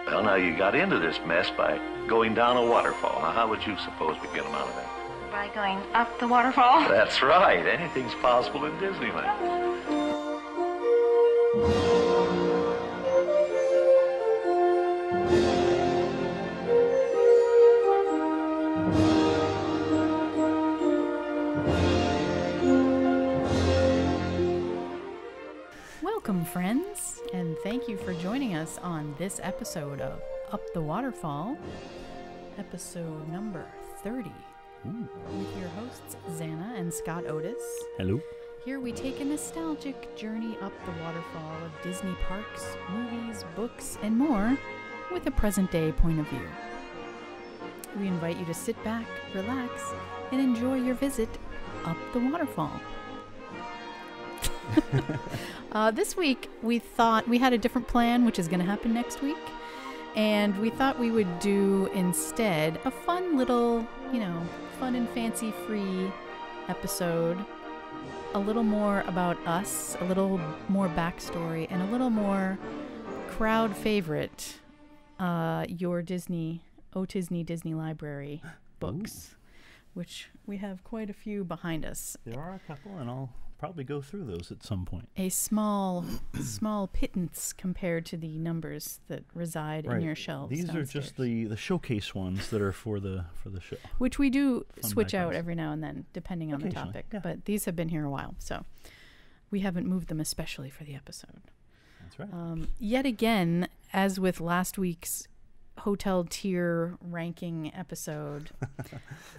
Well, now you got into this mess by going down a waterfall. Now, how would you suppose we get them out of there? By going up the waterfall? That's right. Anything's possible in Disneyland. Welcome, friends, and thank you for joining us on this episode of Up the Waterfall, episode number 30. Ooh. With your hosts, Zanna and Scott Otis. Hello. Here we take a nostalgic journey up the waterfall of Disney parks, movies, books, and more with a present-day point of view. We invite you to sit back, relax, and enjoy your visit up the waterfall. This week, we thought we had a different plan, which is going to happen next week. And we thought we would do instead a fun little, fun and fancy-free episode. A little more about us, a little more backstory, and a little more crowd favorite, your Disney Disney Library books, which we have quite a few behind us. There are a couple, and I'll probably go through those at some point. A small pittance compared to the numbers that reside in your shelves. These downstairs. are just the showcase ones that are for the show. Which we do Fun switch out backgrounds. every now and then, depending on the Occasionally, topic. yeah. But these have been here a while, so we haven't moved them especially for the episode. That's right. Yet again, as with last week's hotel tier ranking episode,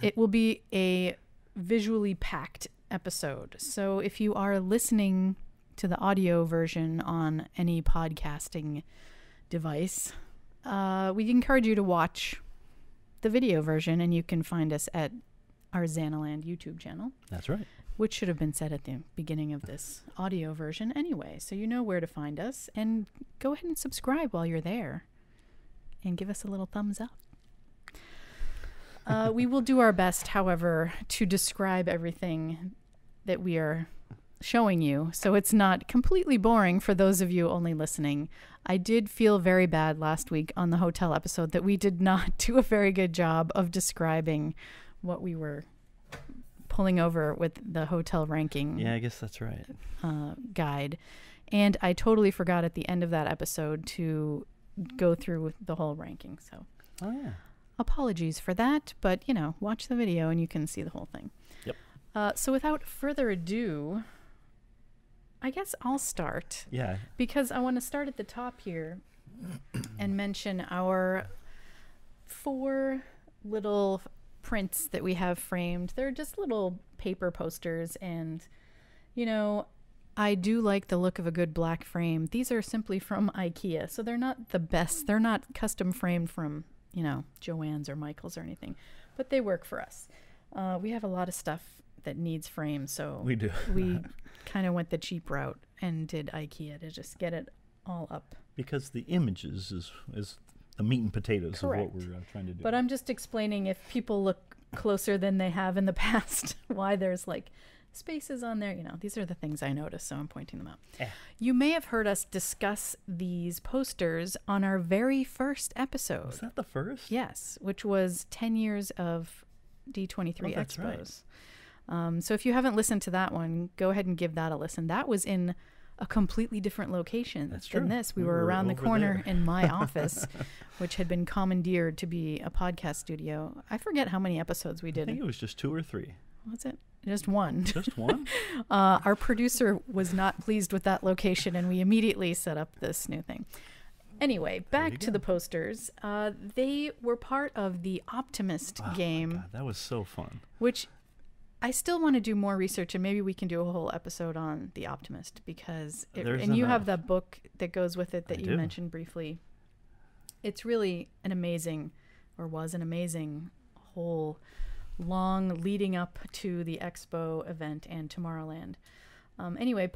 it will be a visually packed episode. So if you are listening to the audio version on any podcasting device, we encourage you to watch the video version, and you can find us at our Zannaland YouTube channel. That's right. Which should have been said at the beginning of this audio version anyway, so you know where to find us. And go ahead and subscribe while you're there and give us a little thumbs up. We will do our best, however, to describe everything that we are showing you, so it's not completely boring for those of you only listening. I did feel very bad last week on the hotel episode that we did not do a very good job of describing what we were pulling over with the hotel ranking. Yeah, I guess that's right. Guide. And I totally forgot at the end of that episode to go through with the whole ranking. So Oh, yeah. apologies for that, but watch the video and you can see the whole thing. Yep. So without further ado, I guess I'll start. Yeah. Because I want to start at the top here and mention our 4 little prints that we have framed. They're just little paper posters, and I do like the look of a good black frame. These are simply from IKEA, so they're not the best. They're not custom framed from Joann's or Michael's or anything, but they work for us. We have a lot of stuff that needs frames, so We do. we kind of went the cheap route and did IKEA to just get it all up. Because the images is the meat and potatoes Correct. of what we're trying to do. But I'm just explaining, if people look closer than they have in the past, why there's like spaces on there. These are the things I noticed, so I'm pointing them out. You may have heard us discuss these posters on our very first episode. Was that the first? Yes, which was 10 years of D23 Oh, that's right. Expos. So if you haven't listened to that one, go ahead and give that a listen. That was in a completely different location That's than true. this. We We were were around the over corner there. in my office, which had been commandeered to be a podcast studio. I forget how many episodes we I did. think it was just 2 or 3. Was it? Just one. Just one? Our producer was not pleased with that location, and we immediately set up this new thing. Anyway, back to the posters. They were part of the Optimist game, God, that was so fun. which I still want to do more research, and maybe we can do a whole episode on the Optimist, because There's you have enough. that book that goes with it that I you do. mentioned briefly. It's really an amazing, or was an amazing, whole long leading up to the Expo event and Tomorrowland. Anyway,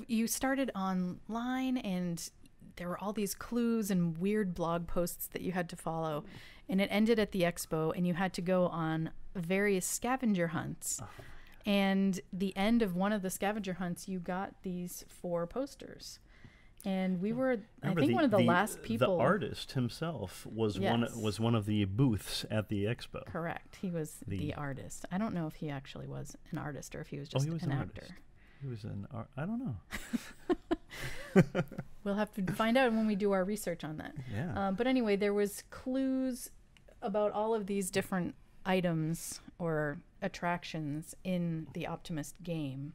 you started online, and there were all these clues and weird blog posts that you had to follow, and it ended at the Expo, and you had to go on various scavenger hunts. And the end of one of the scavenger hunts, you got these 4 posters. And we were, Remember I think, one of the last people. The artist himself was one of the booths at the expo. Correct. He was the artist. I don't know if he actually was an artist or if he was just an actor. Artist. He was I don't know. We'll have to find out when we do our research on that. Yeah. But anyway, there was clues about all of these different items or attractions in the Optimist game.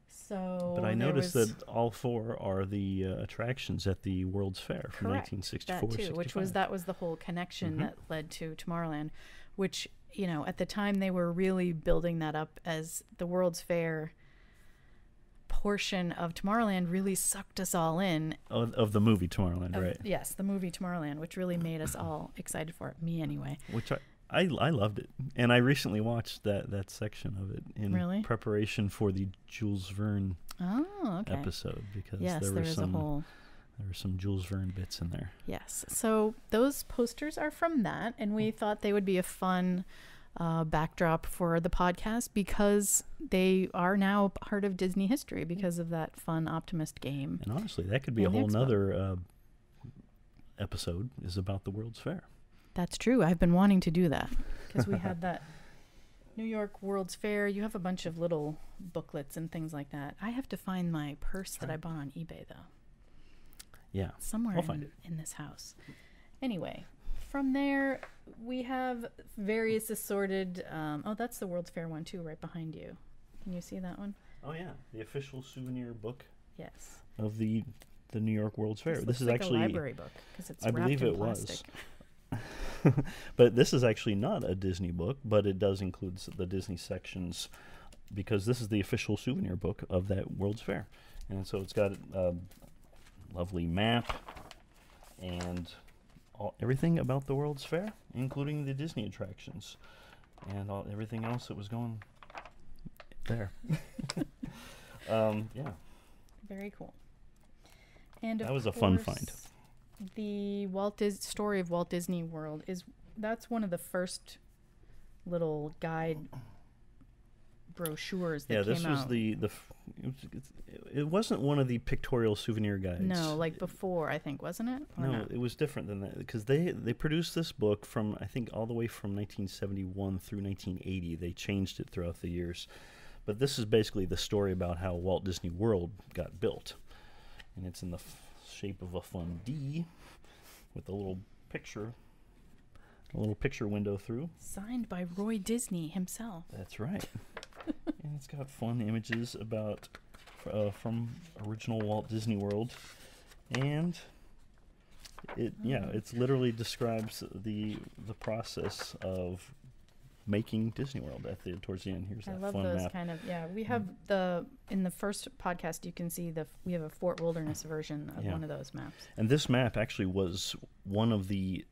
So, but I noticed that all 4 are the attractions at the World's Fair from 1964. That too, which was the whole connection that led to Tomorrowland, which, you know, at the time they were really building that up as the World's Fair portion of Tomorrowland really sucked us all in. Of the movie Tomorrowland, right? Yes, the movie Tomorrowland, which really made us all excited for it. Me anyway. Which I loved it, and I recently watched that section of it in preparation for the Jules Verne episode, because there were some Jules Verne bits in there. Yes, so those posters are from that, and we thought they would be a fun backdrop for the podcast because they are now part of Disney history because of that fun Optimist game. And honestly, that could be a whole nother episode is about the World's Fair. That's true. I've been wanting to do that because we had that New York World's Fair. You have a bunch of little booklets and things like that. I have to find my purse that I bought on eBay, though. Yeah. Somewhere in this house. Anyway, from there, we have various assorted... that's the World's Fair one, too, right behind you. Can you see that one? Oh, yeah. The official souvenir book. Yes. Of the New York World's Fair. This is like actually a library book because it's I wrapped believe in it plastic. Was. But this is actually not a Disney book, but it does include the Disney sections because this is the official souvenir book of that World's Fair. And so it's got a lovely map and everything about the World's Fair, including the Disney attractions and everything else that was going there. Yeah. Very cool. And that was a fun find. The story of Walt Disney World that's one of the first little guide brochures that came out. Yeah, this was it wasn't one of the pictorial souvenir guides. No, like before, I think, wasn't it? Or no, not? It was different than that because they produced this book from, I think, all the way from 1971 through 1980. They changed it throughout the years. But this is basically the story about how Walt Disney World got built. And it's in the shape of a fun D with a little picture window through. Signed by Roy Disney himself. That's right. And it's got fun images about from original Walt Disney World, and it literally describes the process of making Disney World towards the end. Here's that fun map. I love those kind of, we have in the first podcast you can see we have a Fort Wilderness version of one of those maps. And this map actually was one of the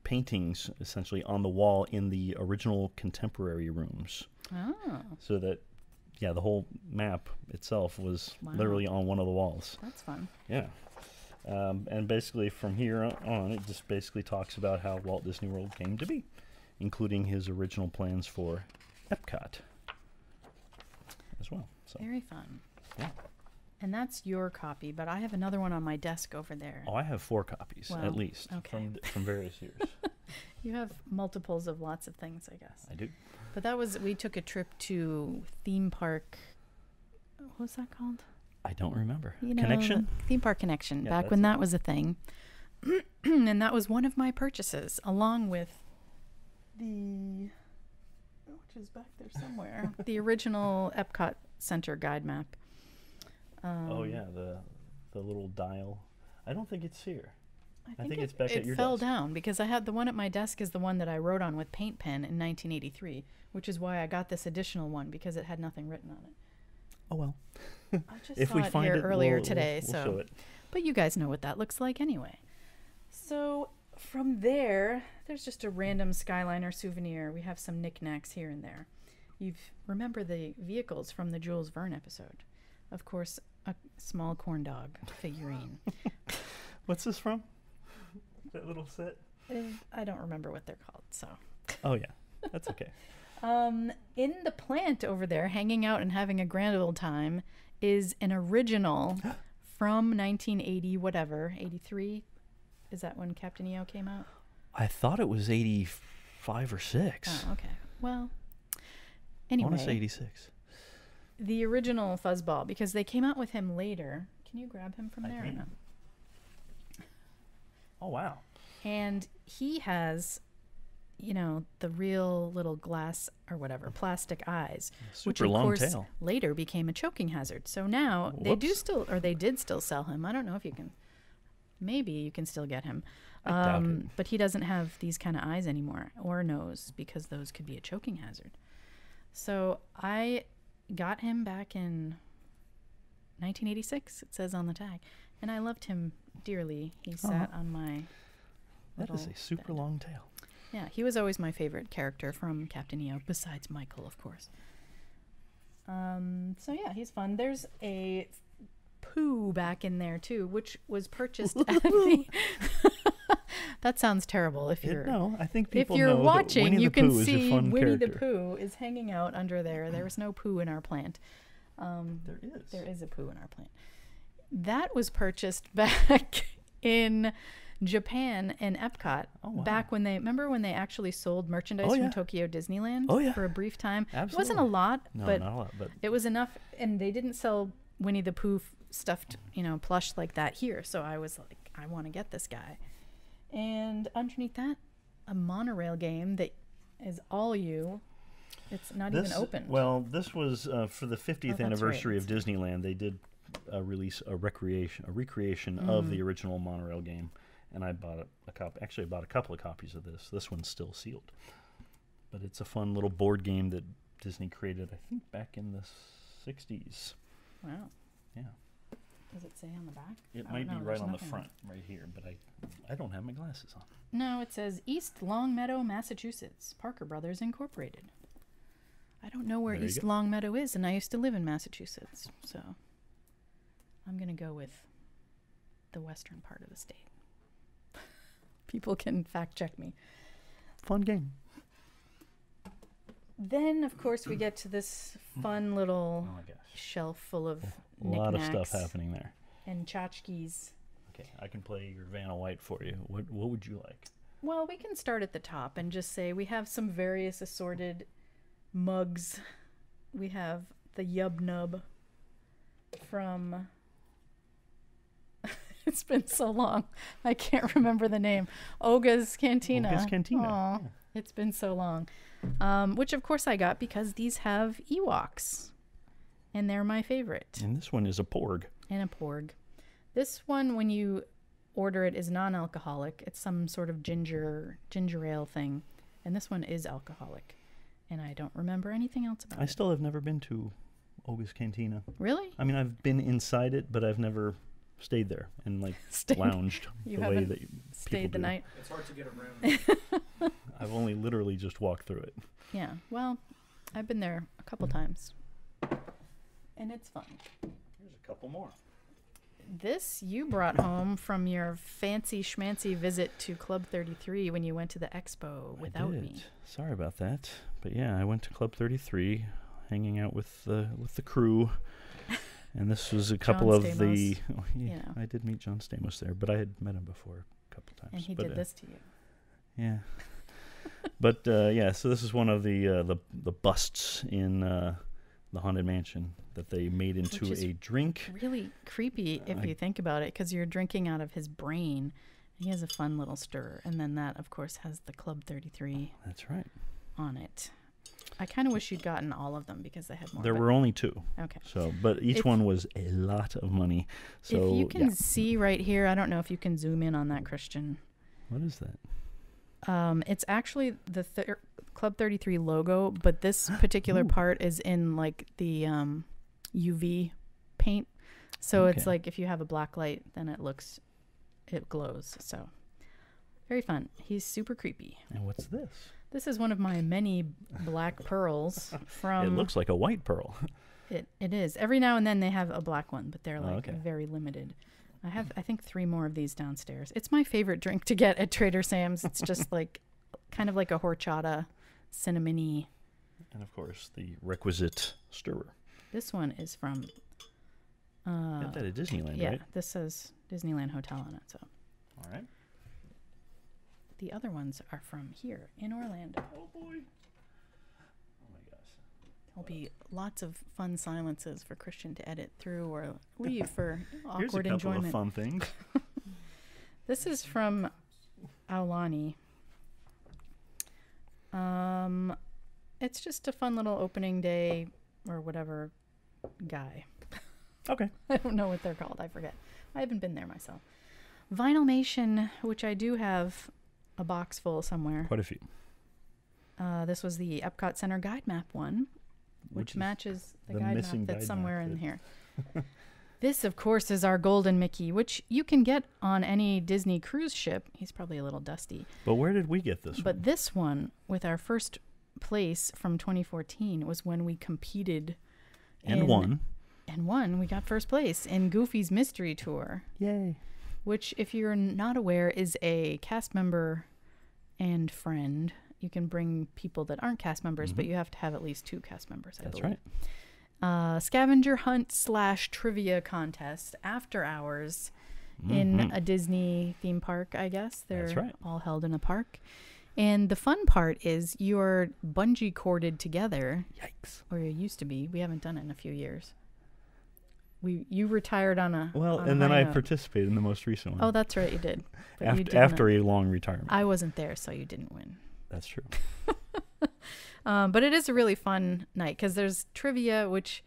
paintings essentially on the wall in the original contemporary rooms. Oh. So that, the whole map itself was literally on one of the walls. That's fun. Yeah. And basically from here on, it just basically talks about how Walt Disney World came to be, including his original plans for Epcot as well. So. Very fun. Yeah. And that's your copy, but I have another one on my desk over there. Oh, I have 4 copies, at least, from various years. You have multiples of lots of things, I guess. I do. But we took a trip to theme park, what was that called? I don't remember. Connection? Theme Park Connection, back when that was a thing. And that was one of my purchases, along with which is back there somewhere, the original Epcot Center guide map. The little dial. I don't think it's here. I think it's back at your desk. It fell down because I had the one at my desk is the one that I wrote on with paint pen in 1983, which is why I got this additional one because it had nothing written on it. Oh well. I just saw it here earlier today, we'll show it. But you guys know what that looks like anyway. So from there's just a random Skyliner souvenir. We have some knickknacks here and there. Remember the vehicles from the Jules Verne episode. Of course, a small corn dog figurine. What's this from? That little set? I don't remember what they're called, so. Oh, yeah. That's okay. In the plant over there, hanging out and having a grand old time, is an original from 1980, whatever, 83. Is that when Captain EO came out? I thought it was 85 or 6. Oh, okay. Well, anyway. I want to say 86. The original Fuzzball, because they came out with him later. Can you grab him from there? Or no? Oh, wow. And he has, you know, the real little glass or whatever, plastic eyes, which of long course tail. later became a choking hazard. So now they do still, or they did still sell him. I don't know if you can, maybe you can still get him. I doubt it. But he doesn't have these kind of eyes anymore, or nose, because those could be a choking hazard. So I got him back in 1986, it says on the tag. And I loved him dearly. He sat on my That is a super bed. long tail. Yeah, he was always my favorite character from Captain EO, besides Michael, of course. So yeah, he's fun. There's a poo back in there too, which was purchased at the... That sounds terrible. If you're No, I think people if you're know watching, that Winnie you the can Pooh is a see fun Winnie the character. Pooh is hanging out under there. There's no poo in our plant. There is. There is a poo in our plant. That was purchased back in Japan in Epcot. Oh, wow. Back when they actually sold merchandise from Tokyo Disneyland for a brief time. Absolutely. It wasn't a lot, No, but not a lot, but it was enough. And they didn't sell Winnie the Pooh stuffed, plush like that here. So I was like, I want to get this guy. And underneath that, a monorail game that is all you. It's not even open. Well, this was for the 50th that's anniversary right. of Disneyland. They did release a recreation of the original monorail game, and I bought a copy. Actually, I bought a couple of copies of this. This one's still sealed, but it's a fun little board game that Disney created, I think, back in the 60s. Wow. Yeah. Does it say on the back? It might be right on the front, right here, but I don't have my glasses on. No, it says East Longmeadow, Massachusetts, Parker Brothers Incorporated. I don't know where There you East go. Longmeadow is, and I used to live in Massachusetts, so I'm going to go with the western part of the state. People can fact check me. Fun game. Then, of course, we get to this fun little Oh my gosh. shelf full of A lot of knickknacks stuff happening there. and tchotchkes. Okay, I can play your Vanna White for you. What would you like? Well, we can start at the top and just say we have some various assorted mugs. We have the Yub Nub from... It's been so long. I can't remember the name. Olga's Cantina. Olga's Cantina. Aw, Yeah. It's been so long. Which, of course, I got because these have Ewoks. And they're my favorite. And this one is a porg. And a porg. This one, when you order it, is non-alcoholic. It's some sort of ginger ale thing. And this one is alcoholic. And I don't remember anything else about it. I still have never been to Olga's Cantina. Really? I mean, I've been inside it, but I've never stayed there and lounged You the way haven't that people stayed the do. night? It's hard to get around. I've only literally just walked through it. Yeah. Well, I've been there a couple times. And it's fun. Here's a couple more. This you brought home from your fancy schmancy visit to Club 33 when you went to the expo without I did. me. Sorry about that. But yeah, I went to Club 33, hanging out with the crew. And this was a couple John of the... Stamos, Oh, yeah, I did meet John Stamos there, but I had met him before a couple times. And he but, did this to you. Yeah. But yeah, so this is one of the busts in the Haunted Mansion that they made into a drink. Really creepy if you think about it, because you're drinking out of his brain. He has a fun little stir. And then that, of course, has the Club 33 That's right. on it. I kind of wish you'd gotten all of them because they had more. There but- were only 2. Okay. So, but each one was a lot of money. So if you can yeah. see right here, I don't know if you can zoom in on that, Christian. What is that? It's actually the Club 33 logo, but this particular part is in like the UV paint. So Okay. it's like if you have a black light, then it glows. So very fun. He's super creepy. And what's this? This is one of my many black pearls from... It looks like a white pearl. It is. Every now and then they have a black one, but they're like okay. very limited. I have, I think, 3 more of these downstairs. It's my favorite drink to get at Trader Sam's. It's just like kind of like a horchata, cinnamony. And of course, the requisite stirrer. This one is from Got that at Disneyland, Yeah, right? this says Disneyland Hotel on it. So All right. the other ones are from here in Orlando. Oh boy. Oh my gosh. There'll be lots of fun silences for Christian to edit through or leave for Here's a awkward couple enjoyment. of fun things. This is from Aulani. It's just a fun little opening day or whatever guy. Okay. I don't know what they're called. I forget. I haven't been there myself. Vinylmation, which I do have a box full somewhere. Quite a few. This was the Epcot Center guide map one, which is matches the the guide missing map that's guide somewhere map in that- here. This, of course, is our Golden Mickey, which you can get on any Disney cruise ship. He's probably a little dusty. But where did we get this But one? this one, with our first place from 2014, was when we competed. And won. And won. We got first place in Goofy's Mystery Tour, Yay. which, if you're not aware, is a cast member and friend. You can bring people that aren't cast members, but you have to have at least 2 cast members, I That's believe. right. Scavenger hunt / trivia contest after hours in a Disney theme park, I guess. They're right. all held in a park. And the fun part is you're bungee corded together, Yikes. or you used to be. We haven't done it in a few years. You retired on a Well, on a and then high I note. participated in the most recent one. Oh, that's right, you did. But you did after not. a long retirement. I wasn't there, so you didn't win. That's true. But it is a really fun night because there's trivia, which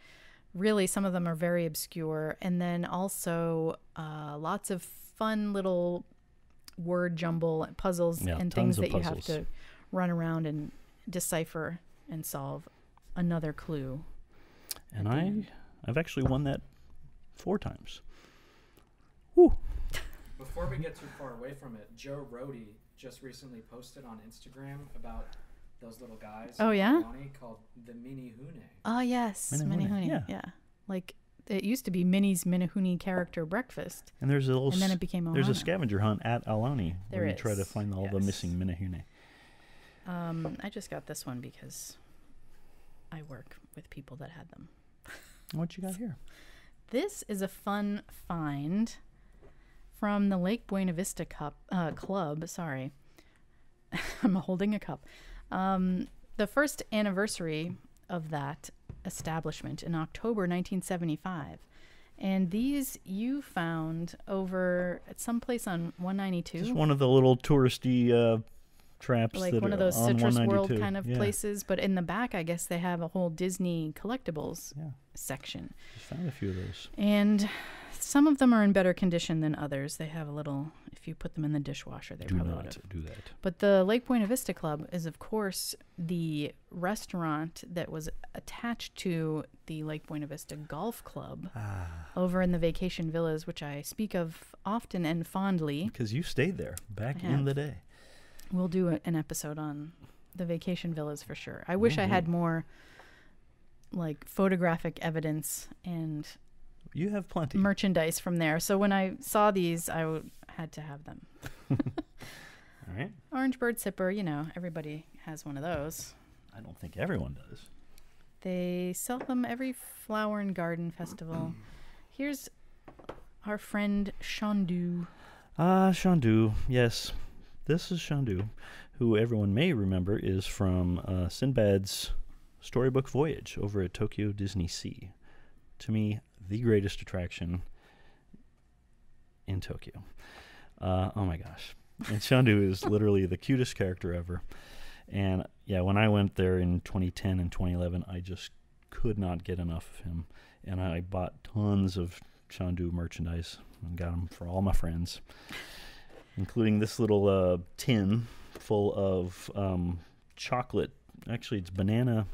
really some of them are very obscure, and then also lots of fun little word jumble puzzles Yeah, and tons things of that you have puzzles. to run around and decipher and solve another clue. And at the end. I've actually won that 4 times. Woo. Before we get too far away from it, Joe Rohde just recently posted on Instagram about those little guys. Oh, in yeah? Aulani called the Mini Hune. Oh, yes. Minahune, Minahune. Yeah. Like it used to be Minnie's Minahune character breakfast. And there's a little And then it became there's a Ohana. scavenger hunt at Aulani There where you try to is, find all the yes. missing Minahune. I just got this one because I work with people that had them. What you got here? This is a fun find from the Lake Buena Vista Club. Sorry. I'm holding a cup. The first anniversary of that establishment in October 1975. And these you found over at some place on 192. Just one of the little touristy traps Like that one of are those on Citrus World 192. kind of Yeah. places. But in the back, I guess they have a whole Disney collectibles Yeah, section. just found a few of those. And some of them are in better condition than others. They have a little, if you put them in the dishwasher, they Do probably not would have. do that. But the Lake Buena Vista Club is, of course, the restaurant that was attached to the Lake Buena Vista Golf Club over in the Vacation Villas, which I speak of often and fondly. Because you stayed there back I in have. the day. We'll do an episode on the Vacation Villas for sure. I wish I had more like photographic evidence and You have plenty. merchandise from there. So when I saw these, had to have them. All right. Orange Bird Sipper, you know, everybody has one of those. I don't think everyone does. They sell them every flower and garden festival. Here's our friend Chandu. Chandu. Yes. This is Chandu, who everyone may remember is from Sinbad's storybook voyage over at Tokyo Disney Sea. To me, the greatest attraction in Tokyo. Oh my gosh. And Chandu is literally the cutest character ever. And yeah, when I went there in 2010 and 2011, I just could not get enough of him. And I bought tons of Chandu merchandise and got them for all my friends, including this little tin full of chocolate. Actually, it's banana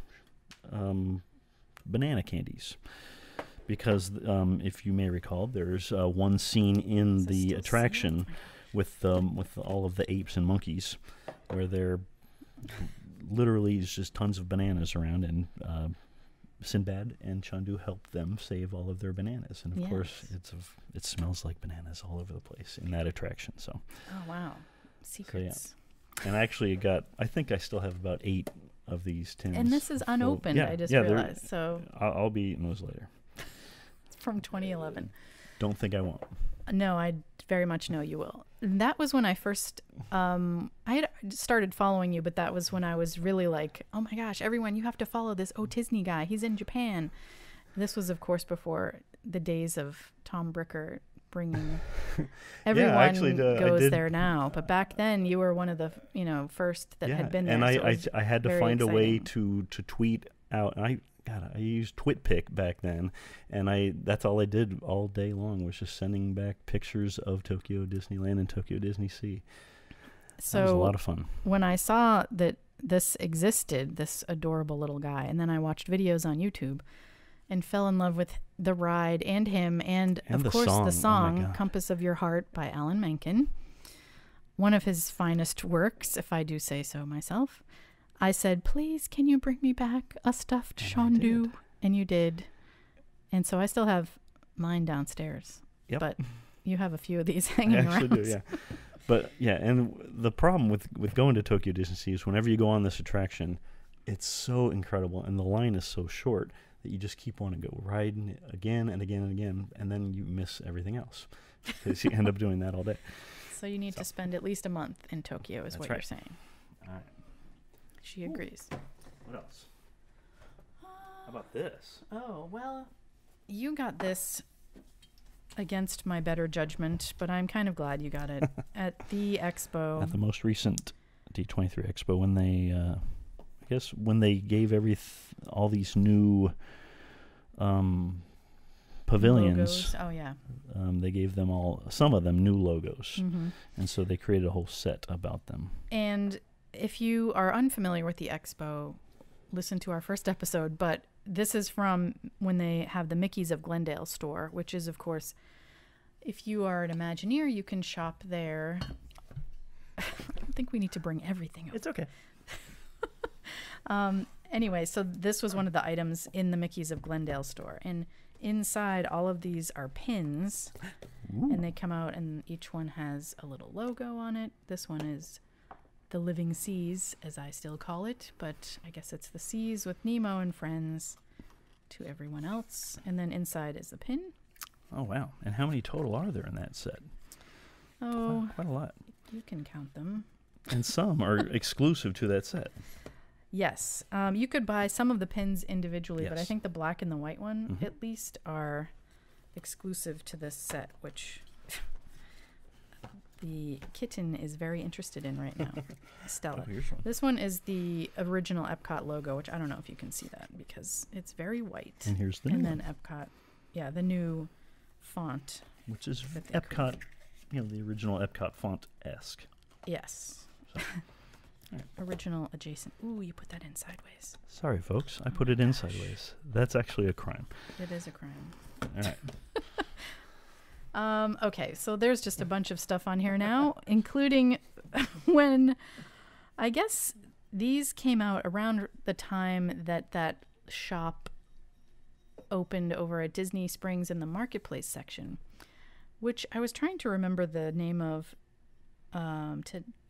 candies. Because if you may recall, there's one scene in the attraction with all of the apes and monkeys, where there literally is just tons of bananas around, and Sinbad and Chandu help them save all of their bananas, and of course it smells like bananas all over the place in that attraction. So, Oh, wow. Secrets. and I actually I think I still have about 8 of these tins. And this is full- unopened, yeah, I just yeah, realized. So I'll be eating those later. from 2011. Don't think I won't. No, I very much know you will. And that was when I first, I had started following you, but that was when I was really like, oh my gosh, everyone, you have to follow this Disney guy. He's in Japan. This was, of course, before the days of Tom Bricker bringing everyone goes there now. But back then, you were one of the first that had been there. And so I had to find a way to tweet out. And I used TwitPic back then, and that's all I did all day long was just sending back pictures of Tokyo Disneyland and Tokyo Disney Sea. So that was a lot of fun. When I saw that this existed, this adorable little guy, and then I watched videos on YouTube and fell in love with the ride and him, and of course the song Compass of Your Heart by Alan Menken, one of his finest works, if I do say so myself. I said, please, can you bring me back a stuffed Shondu? And you did. And so I still have mine downstairs. Yep. But you have a few of these hanging around. I actually do, yeah. But, yeah, and the problem with going to Tokyo Disney Sea is whenever you go on this attraction, it's so incredible, and the line is so short that you just keep wanting to go riding it again and again and again, and then you miss everything else because you end up doing that all day. So you need to spend at least a month in Tokyo is what you're saying. All right. She agrees. What else? How about this? Oh, well, you got this against my better judgment, but I'm kind of glad you got it at the expo. At the most recent D23 expo, when they, I guess, when they gave all these new pavilions. Logos. Oh, yeah. They gave them some of them new logos. Mm-hmm. And so they created a whole set about them. And if you are unfamiliar with the expo, listen to our first episode, but this is from when they have the Mickey's of Glendale store, which is, of course, if you are an Imagineer, you can shop there. I don't think we need to bring everything up. It's okay. Anyway, so this was one of the items in the Mickey's of Glendale store. And inside, all of these are pins. Ooh. And they come out, and each one has a little logo on it. This one is the Living Seas, as I still call it, but I guess it's the seas with Nemo and friends to everyone else. And then inside is the pin. Oh, wow. And how many total are there in that set? Oh, quite a lot. You can count them. And some are exclusive to that set. Yes. You could buy some of the pins individually, but I think the black and the white one, at least, are exclusive to this set, which the kitten is very interested in right now. Stella. Oh, here's one. This one is the original Epcot logo, which I don't know if you can see that because it's very white. And here's the new one. And then Epcot, the new font. Which is Epcot, the original Epcot font-esque. Yes. So. Right. Original adjacent. Ooh, you put that in sideways. Sorry, folks. I put it in sideways. That's actually a crime. It is a crime. All right. Okay, so there's just a bunch of stuff on here now, including when I guess these came out around the time that shop opened over at Disney Springs in the Marketplace section, which I was trying to remember the name of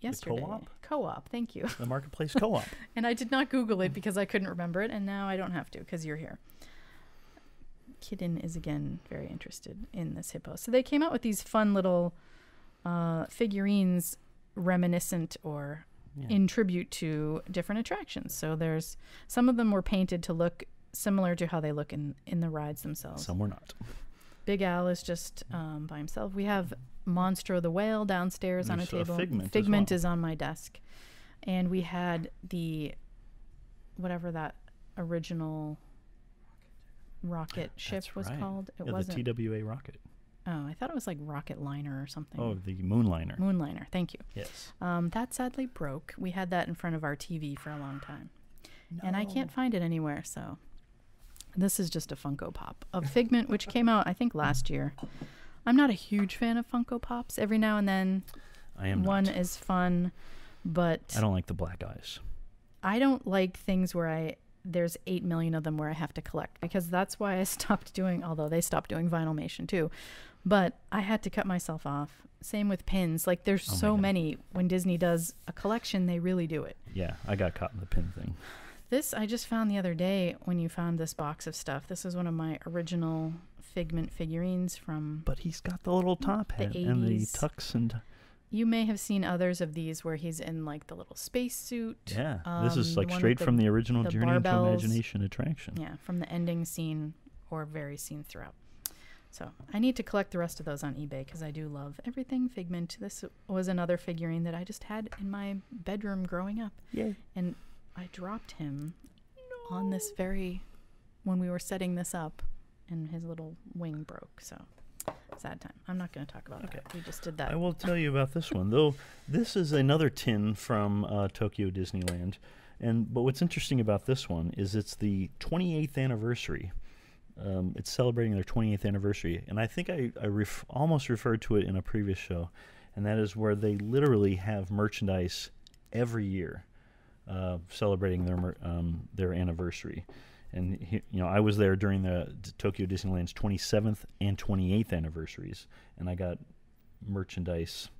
yesterday. The co-op? Co-op, thank you. The Marketplace Co-op. And I did not Google it because I couldn't remember it, and now I don't have to because you're here. Kitten is again very interested in this hippo. So they came out with these fun little figurines reminiscent or in tribute to different attractions. So there's some of them were painted to look similar to how they look in the rides themselves. Some were not. Big Al is just by himself. We have Monstro the whale downstairs on a table. Figment is on my desk. And we had whatever that original rocket ship was called. It wasn't the TWA rocket. Oh, I thought it was like Rocket Liner or something. Oh, the Moonliner. Moonliner, thank you. Yes. That sadly broke. We had that in front of our TV for a long time. No. And I can't find it anywhere, so this is just a Funko Pop of Figment, which came out, I think, last year. I'm not a huge fan of Funko Pops. Every now and then one is fun, but I don't like the black eyes. I don't like things where there's 8 million of them where I have to collect, because that's why I stopped doing, although they stopped doing Vinylmation too, but I had to cut myself off. Same with pins. Like there's so many. When Disney does a collection, they really do it. Yeah, I got caught in the pin thing. This I just found the other day when you found this box of stuff. This is one of my original Figment figurines from But he's got the little top the hat and the 80s. tux and... You may have seen others of these where he's in like the little space suit. Yeah, this is the like one straight with from the original the Journey into barbells. Imagination attraction. Yeah, from the ending scene or various scenes throughout. So I need to collect the rest of those on eBay because I do love everything Figment. This was another figurine that I just had in my bedroom growing up. Yay. And I dropped him on this when we were setting this up, and his little wing broke. So sad time. I'm not going to talk about that. We just did that. I will tell you about this one, though. This is another tin from Tokyo Disneyland. But what's interesting about this one is it's the 28th anniversary. It's celebrating their 28th anniversary. And I think I almost referred to it in a previous show. And that is where they literally have merchandise every year celebrating their anniversary. And I was there during the Tokyo Disneyland's 27th and 28th anniversaries, and I got merchandise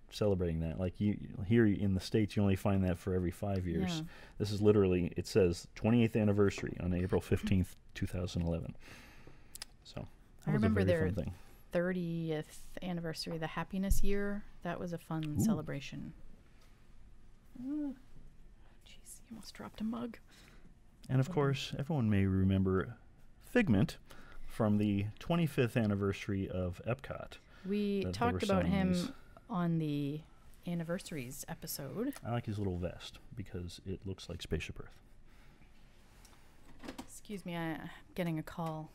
celebrating that. Like here in the States, you only find that for every 5 years. Yeah. This is literally, it says 28th anniversary on April 15th, 2011. So I remember their 30th anniversary, the happiness year. That was a fun celebration. Jeez, you almost dropped a mug. And of course, everyone may remember Figment from the 25th anniversary of Epcot. We talked about him on the anniversaries episode. I like his little vest because it looks like Spaceship Earth. Excuse me, I'm getting a call.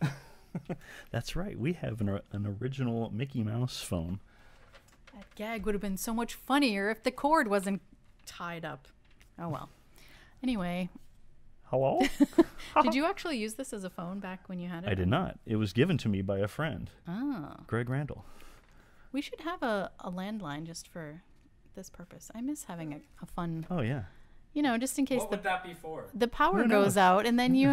That's right. We have an original Mickey Mouse phone. That gag would have been so much funnier if the cord wasn't tied up. Oh well. Anyway. Hello? Did you actually use this as a phone back when you had it? I did not. It was given to me by a friend. Oh. Greg Randall. We should have a landline just for this purpose. I miss having a fun... Oh, yeah. Just in case What would that be for? the power goes out, and then you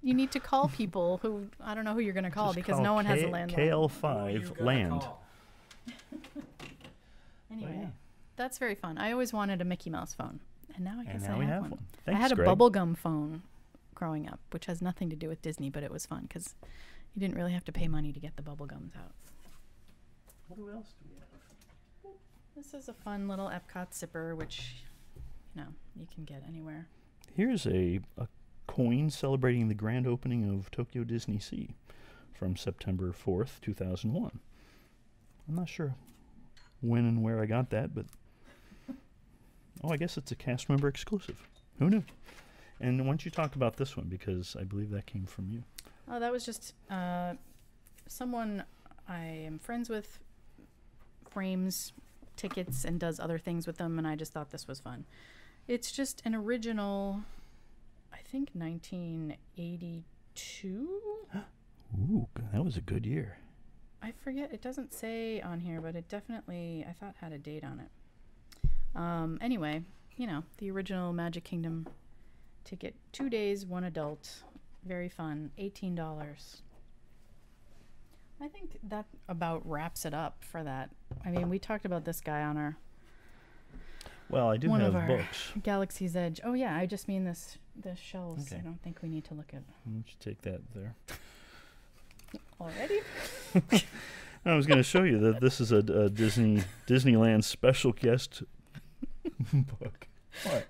need to call people who... I don't know who you're going to call Just because call no one has a landline. KL5 land. Anyway, yeah. That's very fun. I always wanted a Mickey Mouse phone. And now I guess I have one. Thanks, I had a Greg. bubblegum phone growing up, which has nothing to do with Disney, but it was fun because you didn't really have to pay money to get the bubblegums out. What else do we have? This is a fun little Epcot zipper, which, you can get anywhere. Here's a coin celebrating the grand opening of Tokyo Disney Sea from September 4th, 2001. I'm not sure when and where I got that, but... Oh, I guess it's a cast member exclusive. Who knew? And why don't you talk about this one, because I believe that came from you. Oh, that was just someone I am friends with frames tickets and does other things with them, and I just thought this was fun. It's just an original, I think 1982? Ooh, that was a good year. I forget. It doesn't say on here, but it definitely, I thought, had a date on it. Anyway, the original Magic Kingdom ticket. 2 days, 1 adult. Very fun. $18. I think that about wraps it up for that. I mean, we talked about this guy on our... Well, I do one have of our books. Galaxy's Edge. Oh, yeah, I just mean this shelves. Okay. I don't think we need to look at... Why don't you take that there? Already? I was going to show you that this is a Disneyland special guest book. What?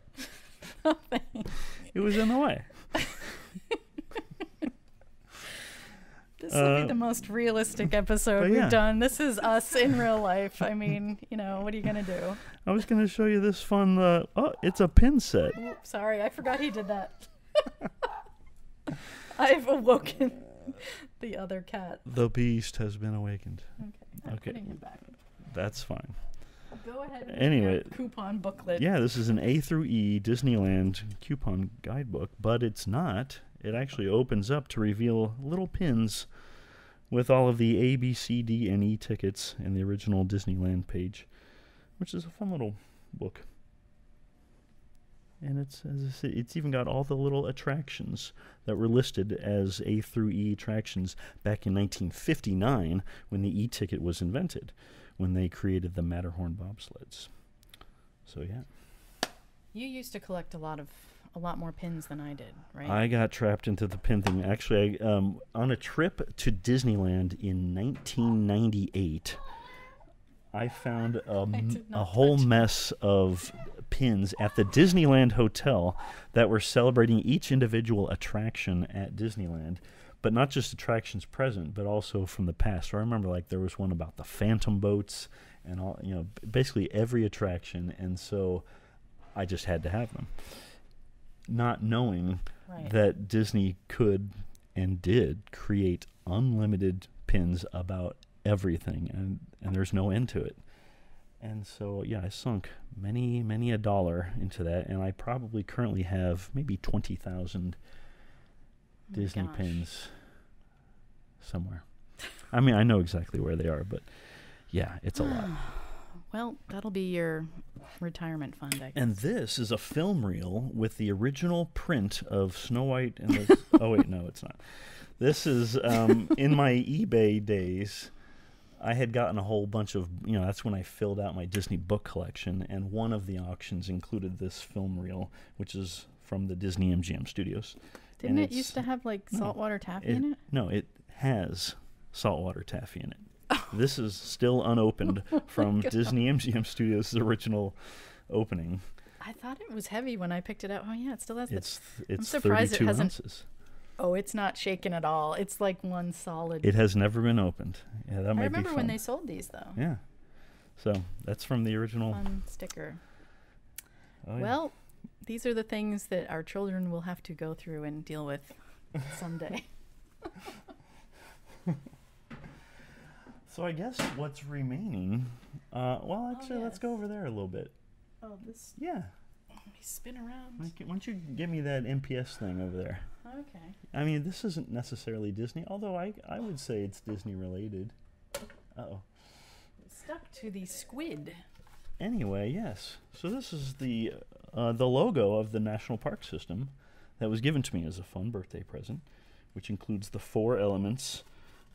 Nothing. It was in the way. This will be the most realistic episode yeah. we've done. This is us in real life. I mean, what are you going to do? I was going to show you this fun... it's a pin set. Ooh, sorry, I forgot he did that. I've awoken the other cat. The beast has been awakened. I'm Okay. putting him back. That's fine. Go ahead and Anyway, look at your coupon booklet. Yeah, this is an A through E Disneyland coupon guidebook, but it's not. It actually opens up to reveal little pins with all of the A, B, C, D, and E tickets in the original Disneyland page, which is a fun little book. And it's, as I say, it's even got all the little attractions that were listed as A through E attractions back in 1959 when the E-ticket was invented, when they created the Matterhorn bobsleds. So, yeah. You used to collect a lot of a lot more pins than I did, right? I got trapped into the pin thing. Actually, on a trip to Disneyland in 1998, I found a whole mess of pins at the Disneyland Hotel that were celebrating each individual attraction at Disneyland, but not just attractions present, but also from the past. So I remember like there was one about the Phantom boats and all, basically every attraction, and so I just had to have them, not knowing that Disney could and did create unlimited pins about everything, and there's no end to it. And so, yeah, I sunk many a dollar into that, and I probably currently have maybe 20,000 Disney pins somewhere. I mean, I know exactly where they are, but yeah, it's a lot. Well, that'll be your retirement fund, I guess. And this is a film reel with the original print of Snow White and the... Oh, wait, no, it's not. This is, in my eBay days, I had gotten a whole bunch of, that's when I filled out my Disney book collection, and one of the auctions included this film reel, which is from the Disney MGM studios. Didn't it used to have, like, saltwater taffy in it? No, it has saltwater taffy in it. This is still unopened from Disney MGM Studios' original opening. I thought it was heavy when I picked it out. Oh, yeah, it still has it's I'm surprised 32 it hasn't. ounces. Oh, it's not shaken at all. It's like one solid. It has never been opened. Yeah, that might be fun. I remember when they sold these, though. Yeah. So that's from the original. Fun sticker. Oh, yeah. Well, these are the things that our children will have to go through and deal with someday. So I guess what's remaining, let's go over there a little bit. Oh, this? Yeah. Let me spin around. Why don't you give me that MPS thing over there? Okay. I mean, this isn't necessarily Disney, although I would say it's Disney related. Uh-oh. Stuck to the squid. Anyway, yes. So this is the logo of the National Park System that was given to me as a fun birthday present, which includes the 4 elements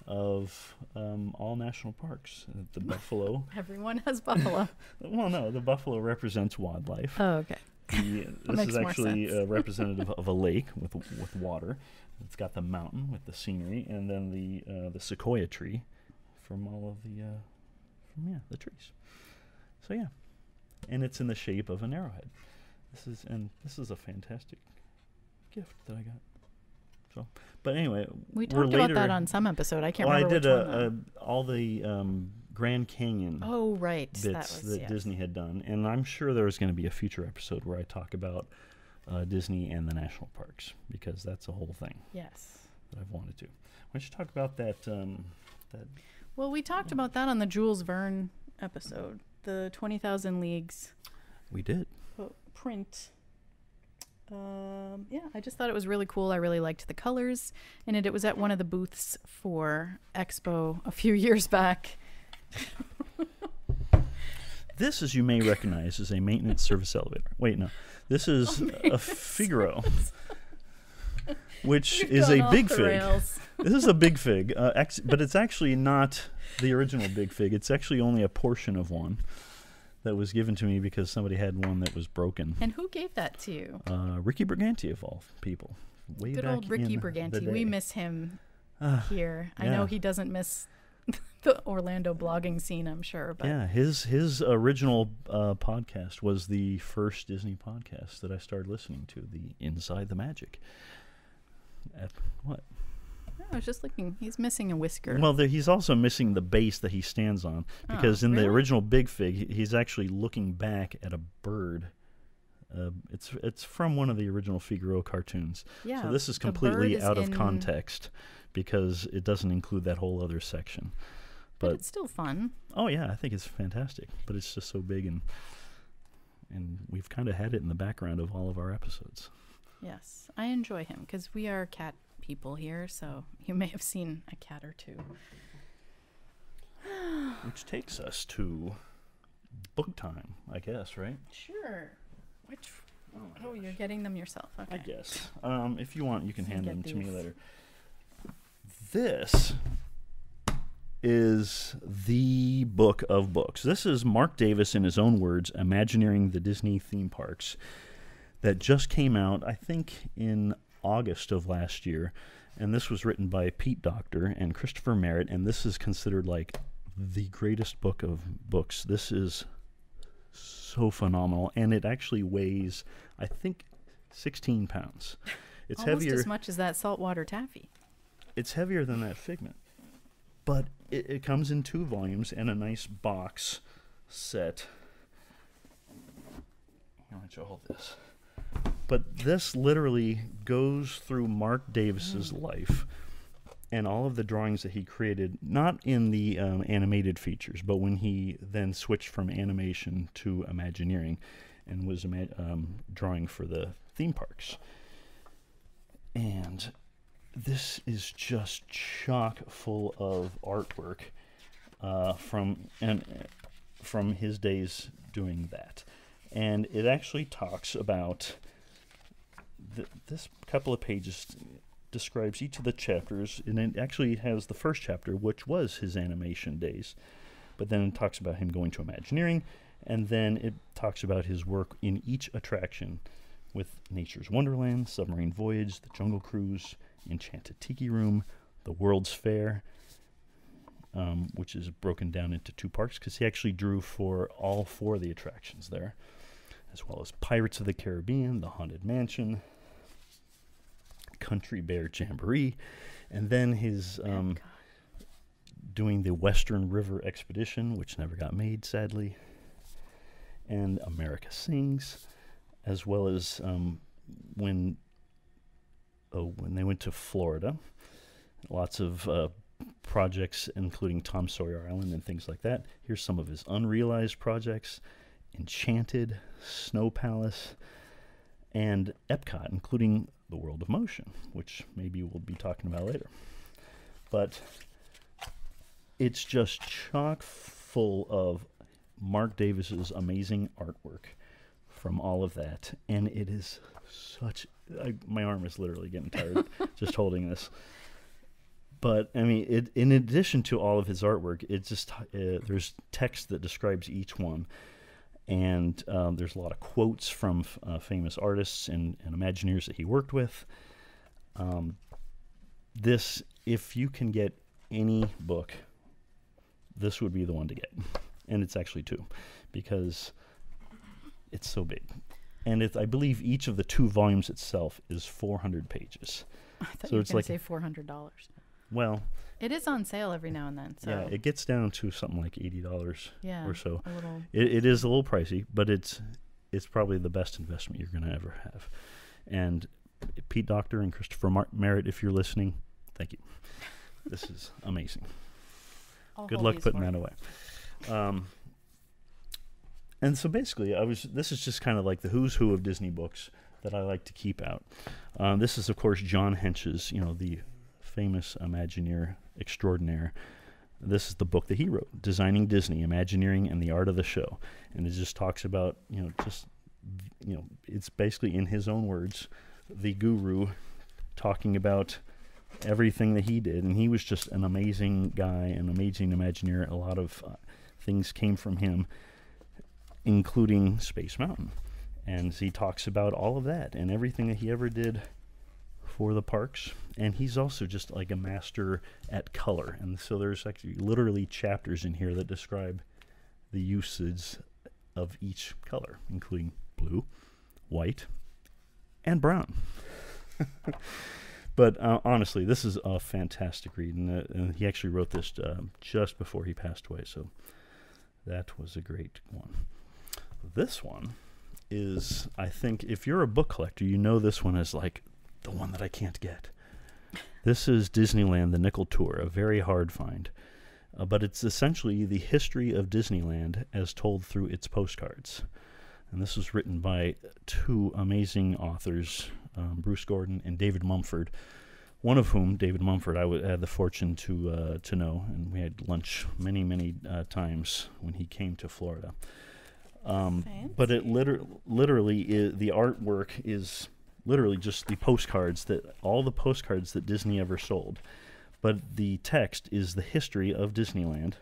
of all national parks. The buffalo. Everyone has buffalo. Well, no, the buffalo represents wildlife. Oh, okay. This is actually representative of a lake with water. It's got the mountain with the scenery, and then the sequoia tree from all of the trees. So yeah, and it's in the shape of an arrowhead. This is a fantastic gift that I got. So, but anyway, we talked about that on some episode. I can't remember. I did all the Grand Canyon bits that Disney had done, and I'm sure there's going to be a future episode where I talk about Disney and the national parks, because that's a whole thing. Yes, that I've wanted to. Why don't you talk about that? Well, we talked about that on the Jules Verne episode, the 20,000 Leagues. We did. Print. Yeah, I just thought it was really cool. I really liked the colors in it. It was at one of the booths for Expo a few years back. This, as you may recognize, is a maintenance service elevator. Wait, no. This is a Figaro, which is a big fig. This is a big fig, but it's actually not the original big fig. It's actually only a portion of one that was given to me because somebody had one that was broken. And who gave that to you? Ricky Briganti, of all people. Good old Ricky Briganti. We miss him here. I know he doesn't miss the Orlando blogging scene, I'm sure. But yeah, his original podcast was the first Disney podcast that I started listening to, the Inside the Magic. What? I was just looking. He's missing a whisker. Well, he's also missing the base that he stands on, because in the original Big Fig, he's actually looking back at a bird. It's from one of the original Figaro cartoons. Yeah, so this is completely out of context because it doesn't include that whole other section. But it's still fun. Oh yeah, I think it's fantastic. But it's just so big, and we've kind of had it in the background of all of our episodes. Yes, I enjoy him because we are cat people here, so you may have seen a cat or two. Which takes us to book time, I guess, right? Sure. Oh, you're getting them yourself. Okay. I guess. If you want, you can hand them to me later. This is the book of books. This is Mark Davis, in his own words, Imagineering the Disney theme parks. that just came out, I think, in August of last year. And this was written by Pete Docter and Christopher Merritt, and this is considered like the greatest book of books. This is so phenomenal, and it actually weighs, I think, 16 pounds. It's almost heavier as much as that saltwater taffy. It's heavier than that Figment, but it comes in 2 volumes and a nice box set. I'll let you hold this. But this literally goes through Mark Davis's life and all of the drawings that he created, not in the animated features, but when he then switched from animation to Imagineering and was drawing for the theme parks. And this is just chock full of artwork from his days doing that. And it actually talks about this couple of pages describes each of the chapters, and it actually has the first chapter, which was his animation days, but then it talks about him going to Imagineering, and then it talks about his work in each attraction with Nature's Wonderland, Submarine Voyage, the Jungle Cruise, Enchanted Tiki Room, the World's Fair, which is broken down into 2 parks because he actually drew for all 4 of the attractions there, as well as Pirates of the Caribbean, the Haunted Mansion, Country Bear Jamboree, and then his doing the Western River Expedition, which never got made, sadly, and America Sings, as well as when they went to Florida, lots of projects, including Tom Sawyer Island and things like that. Here's some of his unrealized projects: Enchanted, Snow Palace, and Epcot, including the World of Motion, which maybe we'll be talking about later. But it's just chock full of Mark Davis's amazing artwork from all of that, and it is such... my arm is literally getting tired just holding this. But, I mean, in addition to all of his artwork, it's just there's text that describes each one. And there's a lot of quotes from famous artists and Imagineers that he worked with. This, if you can get any book, this would be the one to get. And it's actually 2, because it's so big. And I believe each of the 2 volumes itself is 400 pages. I thought so you were it's going like to say $400. Well, it is on sale every now and then. So yeah, it gets down to something like $80 or so. A little. It is a little pricey, but it's probably the best investment you're going to ever have. And Pete Docter and Christopher Merritt, if you're listening, thank you. This is amazing. Good luck putting that away. And so basically, this is just kind of like the who's who of Disney books that I like to keep out. This is, of course, John Hench's, the famous Imagineer extraordinaire. This is the book that he wrote, Designing Disney, Imagineering, and the Art of the Show. And it just talks about, it's basically, in his own words, the guru talking about everything that he did. And he was just an amazing guy, an amazing Imagineer. A lot of things came from him, including Space Mountain. And he talks about all of that and everything that he ever did for the parks. And he's also just like a master at color. And so there's actually literally chapters in here that describe the usage of each color, including blue, white, and brown. But honestly, this is a fantastic read. And he actually wrote this just before he passed away. So that was a great one. This one is, I think, if you're a book collector, you know this one is like the one that I can't get. This is Disneyland, the Nickel Tour, a very hard find. But it's essentially the history of Disneyland as told through its postcards. And this was written by 2 amazing authors, Bruce Gordon and David Mumford, one of whom, David Mumford, I had the fortune to know, and we had lunch many, many times when he came to Florida. But it literally is, the artwork is literally just the postcards, all the postcards that Disney ever sold. But the text is the history of Disneyland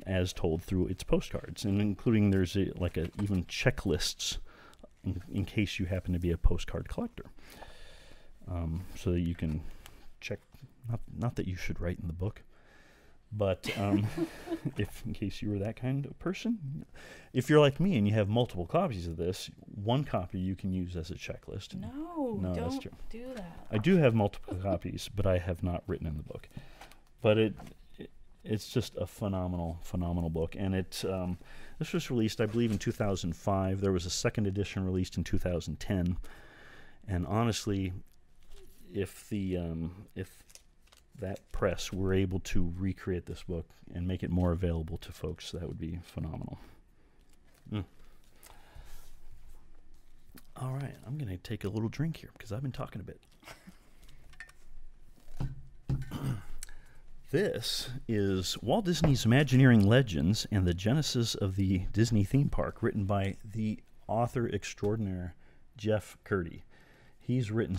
as told through its postcards, and including there's even checklists in case you happen to be a postcard collector. So that you can check, not that you should write in the book, but if in case you were that kind of person, if you're like me and you have multiple copies of this, one copy you can use as a checklist. No, that's don't true. do that. I do have multiple copies, but I have not written in the book. But it's just a phenomenal book, and this was released, I believe, in 2005. There was a second edition released in 2010, and honestly, if that press were able to recreate this book and make it more available to folks, that would be phenomenal. All right, I'm going to take a little drink here because I've been talking a bit. This is Walt Disney's Imagineering Legends and the Genesis of the Disney Theme Park, written by the author extraordinaire Jeff Curdy. He's written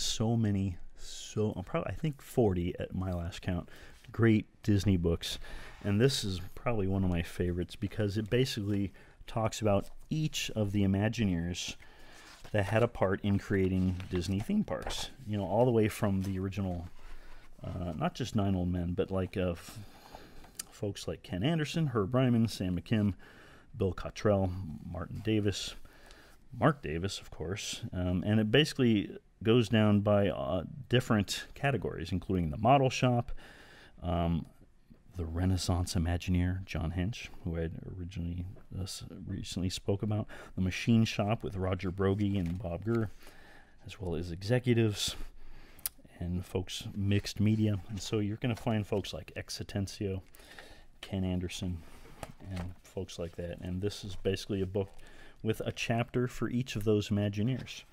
I think 40 at my last count, great Disney books. And this is probably one of my favorites because it basically talks about each of the Imagineers that had a part in creating Disney theme parks. You know, all the way from the original, not just 9 Old Men, but like folks like Ken Anderson, Herb Ryman, Sam McKim, Bill Cottrell, Mark Davis, of course. And it basically goes down by different categories, including the model shop, the Renaissance Imagineer, John Hench, who I had recently spoke about, the machine shop with Roger Brogy and Bob Gurr, as well as executives and folks mixed media. And so you're going to find folks like Ex Atencio, Ken Anderson, and folks like that. And this is basically a book with a chapter for each of those Imagineers,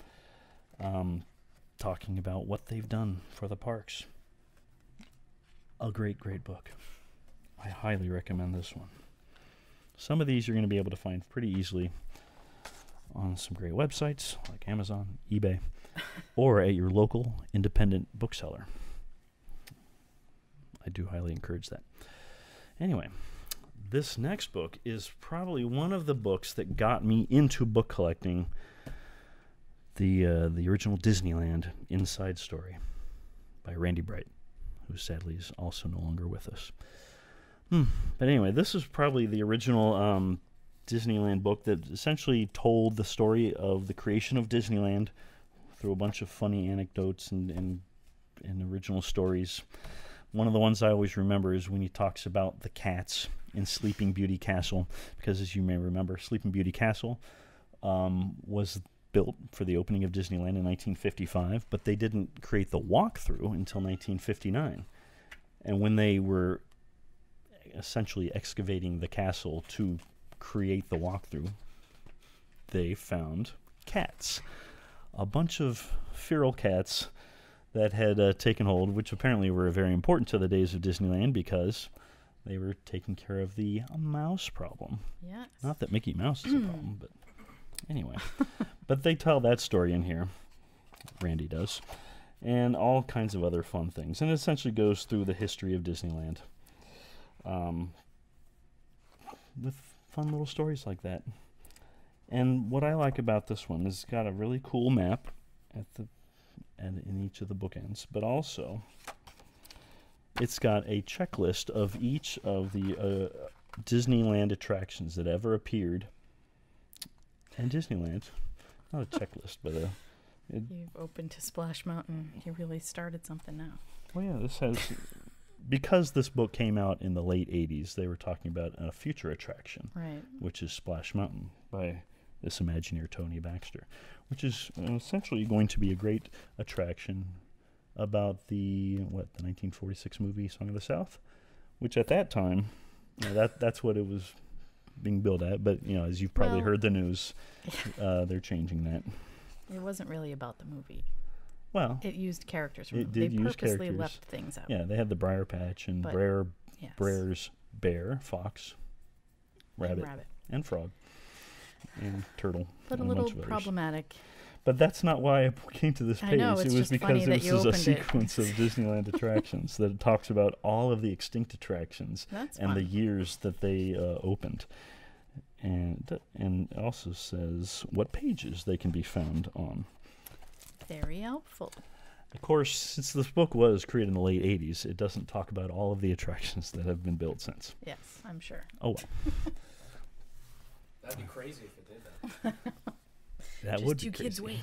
talking about what they've done for the parks. A great book. I highly recommend this one. Some of these you're going to be able to find pretty easily on some great websites like Amazon, eBay, or at your local independent bookseller. I do highly encourage that. Anyway, this next book is probably one of the books that got me into book collecting, the original Disneyland Inside Story by Randy Bright, who sadly is also no longer with us. But anyway, this is probably the original Disneyland book that essentially told the story of the creation of Disneyland through a bunch of funny anecdotes and original stories. One of the ones I always remember is when he talks about the cats in Sleeping Beauty Castle, because as you may remember, Sleeping Beauty Castle was built for the opening of Disneyland in 1955, but they didn't create the walkthrough until 1959. And when they were essentially excavating the castle to create the walkthrough, they found cats. A bunch of feral cats that had taken hold, which apparently were very important to the days of Disneyland because they were taking care of the mouse problem. Yes. Not that Mickey Mouse is a problem, but anyway. But they tell that story in here. Randy does. And all kinds of other fun things. And it essentially goes through the history of Disneyland. With fun little stories like that. And what I like about this one is it's got a really cool map in each of the bookends, but also it's got a checklist of each of the Disneyland attractions that ever appeared in Disneyland. Not a checklist, but You've opened to Splash Mountain. You really started something now. Well, yeah, this has... Because this book came out in the late 80s, they were talking about a future attraction, right, which is Splash Mountain by this Imagineer Tony Baxter, which is essentially going to be a great attraction about the 1946 movie Song of the South, which at that time, that's what it was being billed at. But as you've probably heard the news, they're changing that. It wasn't really about the movie. Well, it used characters from it them. did They use purposely characters. left things out. Yeah, they had the Briar Patch and Brer's bear, fox, rabbit, and frog, and turtle. But and a little bunch of others. Problematic. But that's not why I came to this page. I know, it's it was just because funny that this you is a opened it. sequence of Disneyland attractions that talks about all of the extinct attractions That's and fun. the years that they opened. and it also says what pages they can be found on. Very helpful. Of course, since this book was created in the late 80s, it doesn't talk about all of the attractions that have been built since. Yes, I'm sure. Oh, well. That'd be crazy if it did that. That Just would be you crazy. kids wait.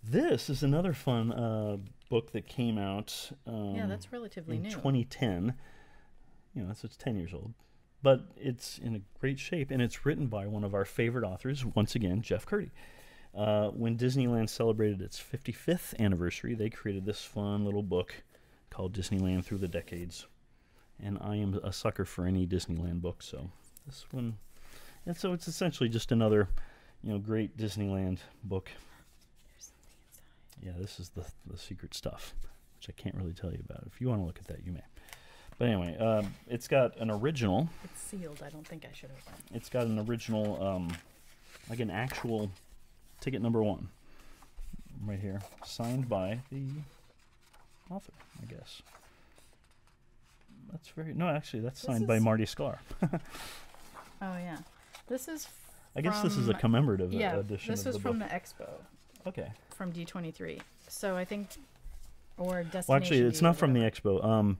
This is another fun book that came out Yeah, that's relatively in new. 2010. You know, so it's 10 years old. But it's in a great shape, and it's written by one of our favorite authors, once again, Jeff Curdy. When Disneyland celebrated its 55th anniversary, they created this fun little book called Disneyland Through the Decades. And I am a sucker for any Disneyland book, so this one... And so it's essentially just another, great Disneyland book. There's something inside. Yeah, this is the secret stuff, which I can't really tell you about. If you want to look at that, you may. But anyway, it's got an original. It's sealed. I don't think I should open it. It's got an original, like an actual ticket number 1 right here, signed by the author, I guess. That's very... No, actually, that's signed by Marty Sklar. Oh, yeah. This is I guess this is a commemorative edition this of is the from book. the expo, Okay. from D23. So I think... Or Destination Well, actually, it's D not or from the whatever. expo.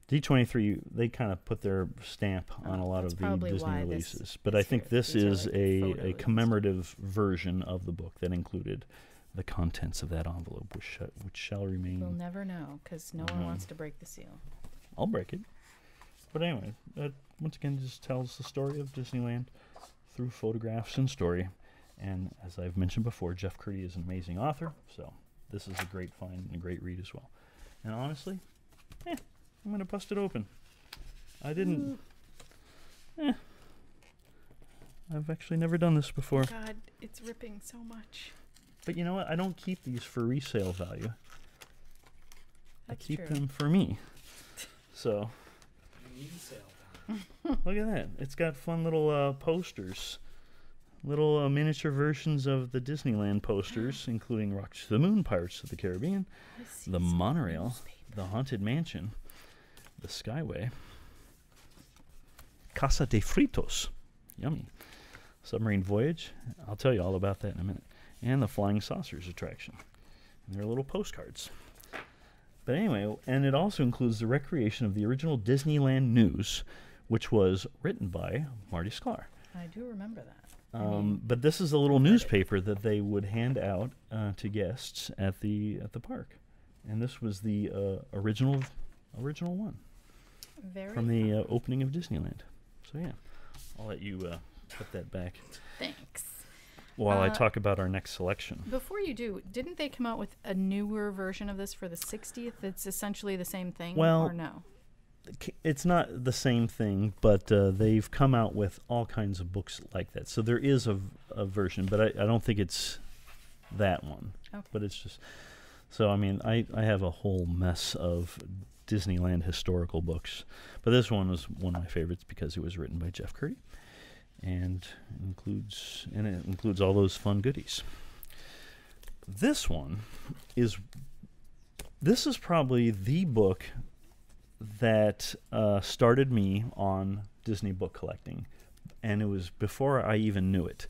D23, they kind of put their stamp on a lot that's of the probably Disney why this releases. But is I think here. this These are is like a photos. commemorative version of the book that included the contents of that envelope, which shall remain. We'll never know, because no one wants to break the seal. I'll break it. But anyway, once again, just tells the story of Disneyland through photographs and story. And as I've mentioned before, Jeff Curdy is an amazing author, so this is a great find and a great read as well. And honestly, I'm going to bust it open. I didn't... I've actually never done this before. God, it's ripping so much. But you know what? I don't keep these for resale value. That's I keep true. them for me. So, You need sale. look at that. It's got fun little posters. Little miniature versions of the Disneyland posters, including Rockets to the Moon, Pirates of the Caribbean, the monorail, the Haunted Mansion, the Skyway, Casa de Fritos, yummy, Submarine Voyage, I'll tell you all about that in a minute, and the Flying Saucers attraction. And they're little postcards. But anyway, and it also includes the recreation of the original Disneyland News, which was written by Marty Sklar. I do remember that. But this is a little newspaper that they would hand out to guests at the park, and this was the original one Very from the opening of Disneyland. So yeah, I'll let you put that back Thanks. while I talk about our next selection. Before you do, didn't they come out with a newer version of this for the 60th? It's essentially the same thing, Well, or no? It's not the same thing, but they've come out with all kinds of books like that. So there is a version, but I don't think it's that one. Okay. But it's just... So, I mean, I have a whole mess of Disneyland historical books. But this one was one of my favorites because it was written by Jeff Curdy. And it includes all those fun goodies. This one is... This is probably the book that started me on Disney book collecting, and it was before I even knew it.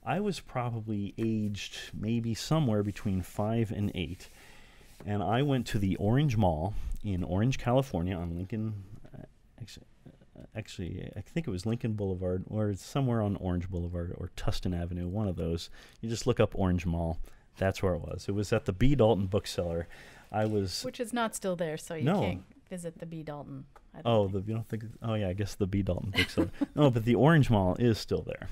I was probably aged maybe somewhere between 5 and 8, and I went to the Orange Mall in Orange, California on Lincoln, actually I think it was Lincoln Boulevard, or it's somewhere on Orange Boulevard or Tustin Avenue, one of those. You just look up Orange Mall. That's where it was. It was at the B. Dalton Bookseller. Which is not still there, so you can't visit the B. Dalton. You don't think? Oh yeah, I guess the B. Dalton Bookseller. No, but the Orange Mall is still there,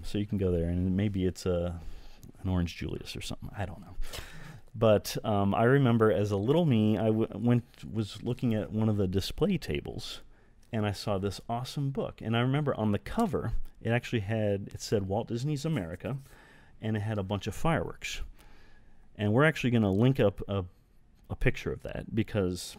so you can go there, and maybe it's an Orange Julius or something. I don't know. But I remember as a little me, I was looking at one of the display tables, and I saw this awesome book. And I remember on the cover, it said Walt Disney's America, and it had a bunch of fireworks. And we're actually going to link up a picture of that because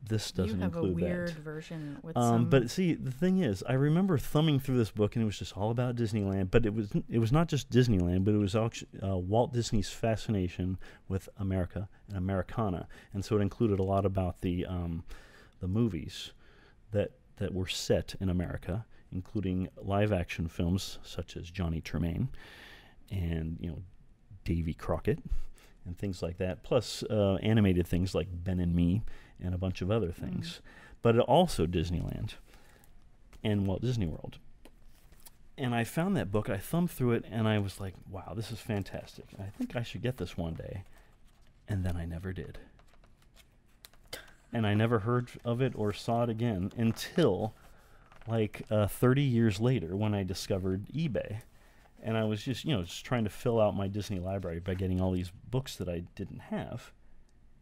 this doesn't include that. You have a weird version with some... But see, the thing is, I remember thumbing through this book, and it was just all about Disneyland. But it was not just Disneyland, but it was Walt Disney's fascination with America and Americana, and so it included a lot about the movies that were set in America. including live-action films such as Johnny Tremaine and, Davy Crockett and things like that, plus animated things like Ben and Me and a bunch of other things. But also Disneyland and Walt Disney World. And I found that book, I thumbed through it, and I was like, wow, this is fantastic. I think I should get this one day. And then I never did. And I never heard of it or saw it again until 30 years later when I discovered eBay. And I was just trying to fill out my Disney library by getting all these books that I didn't have.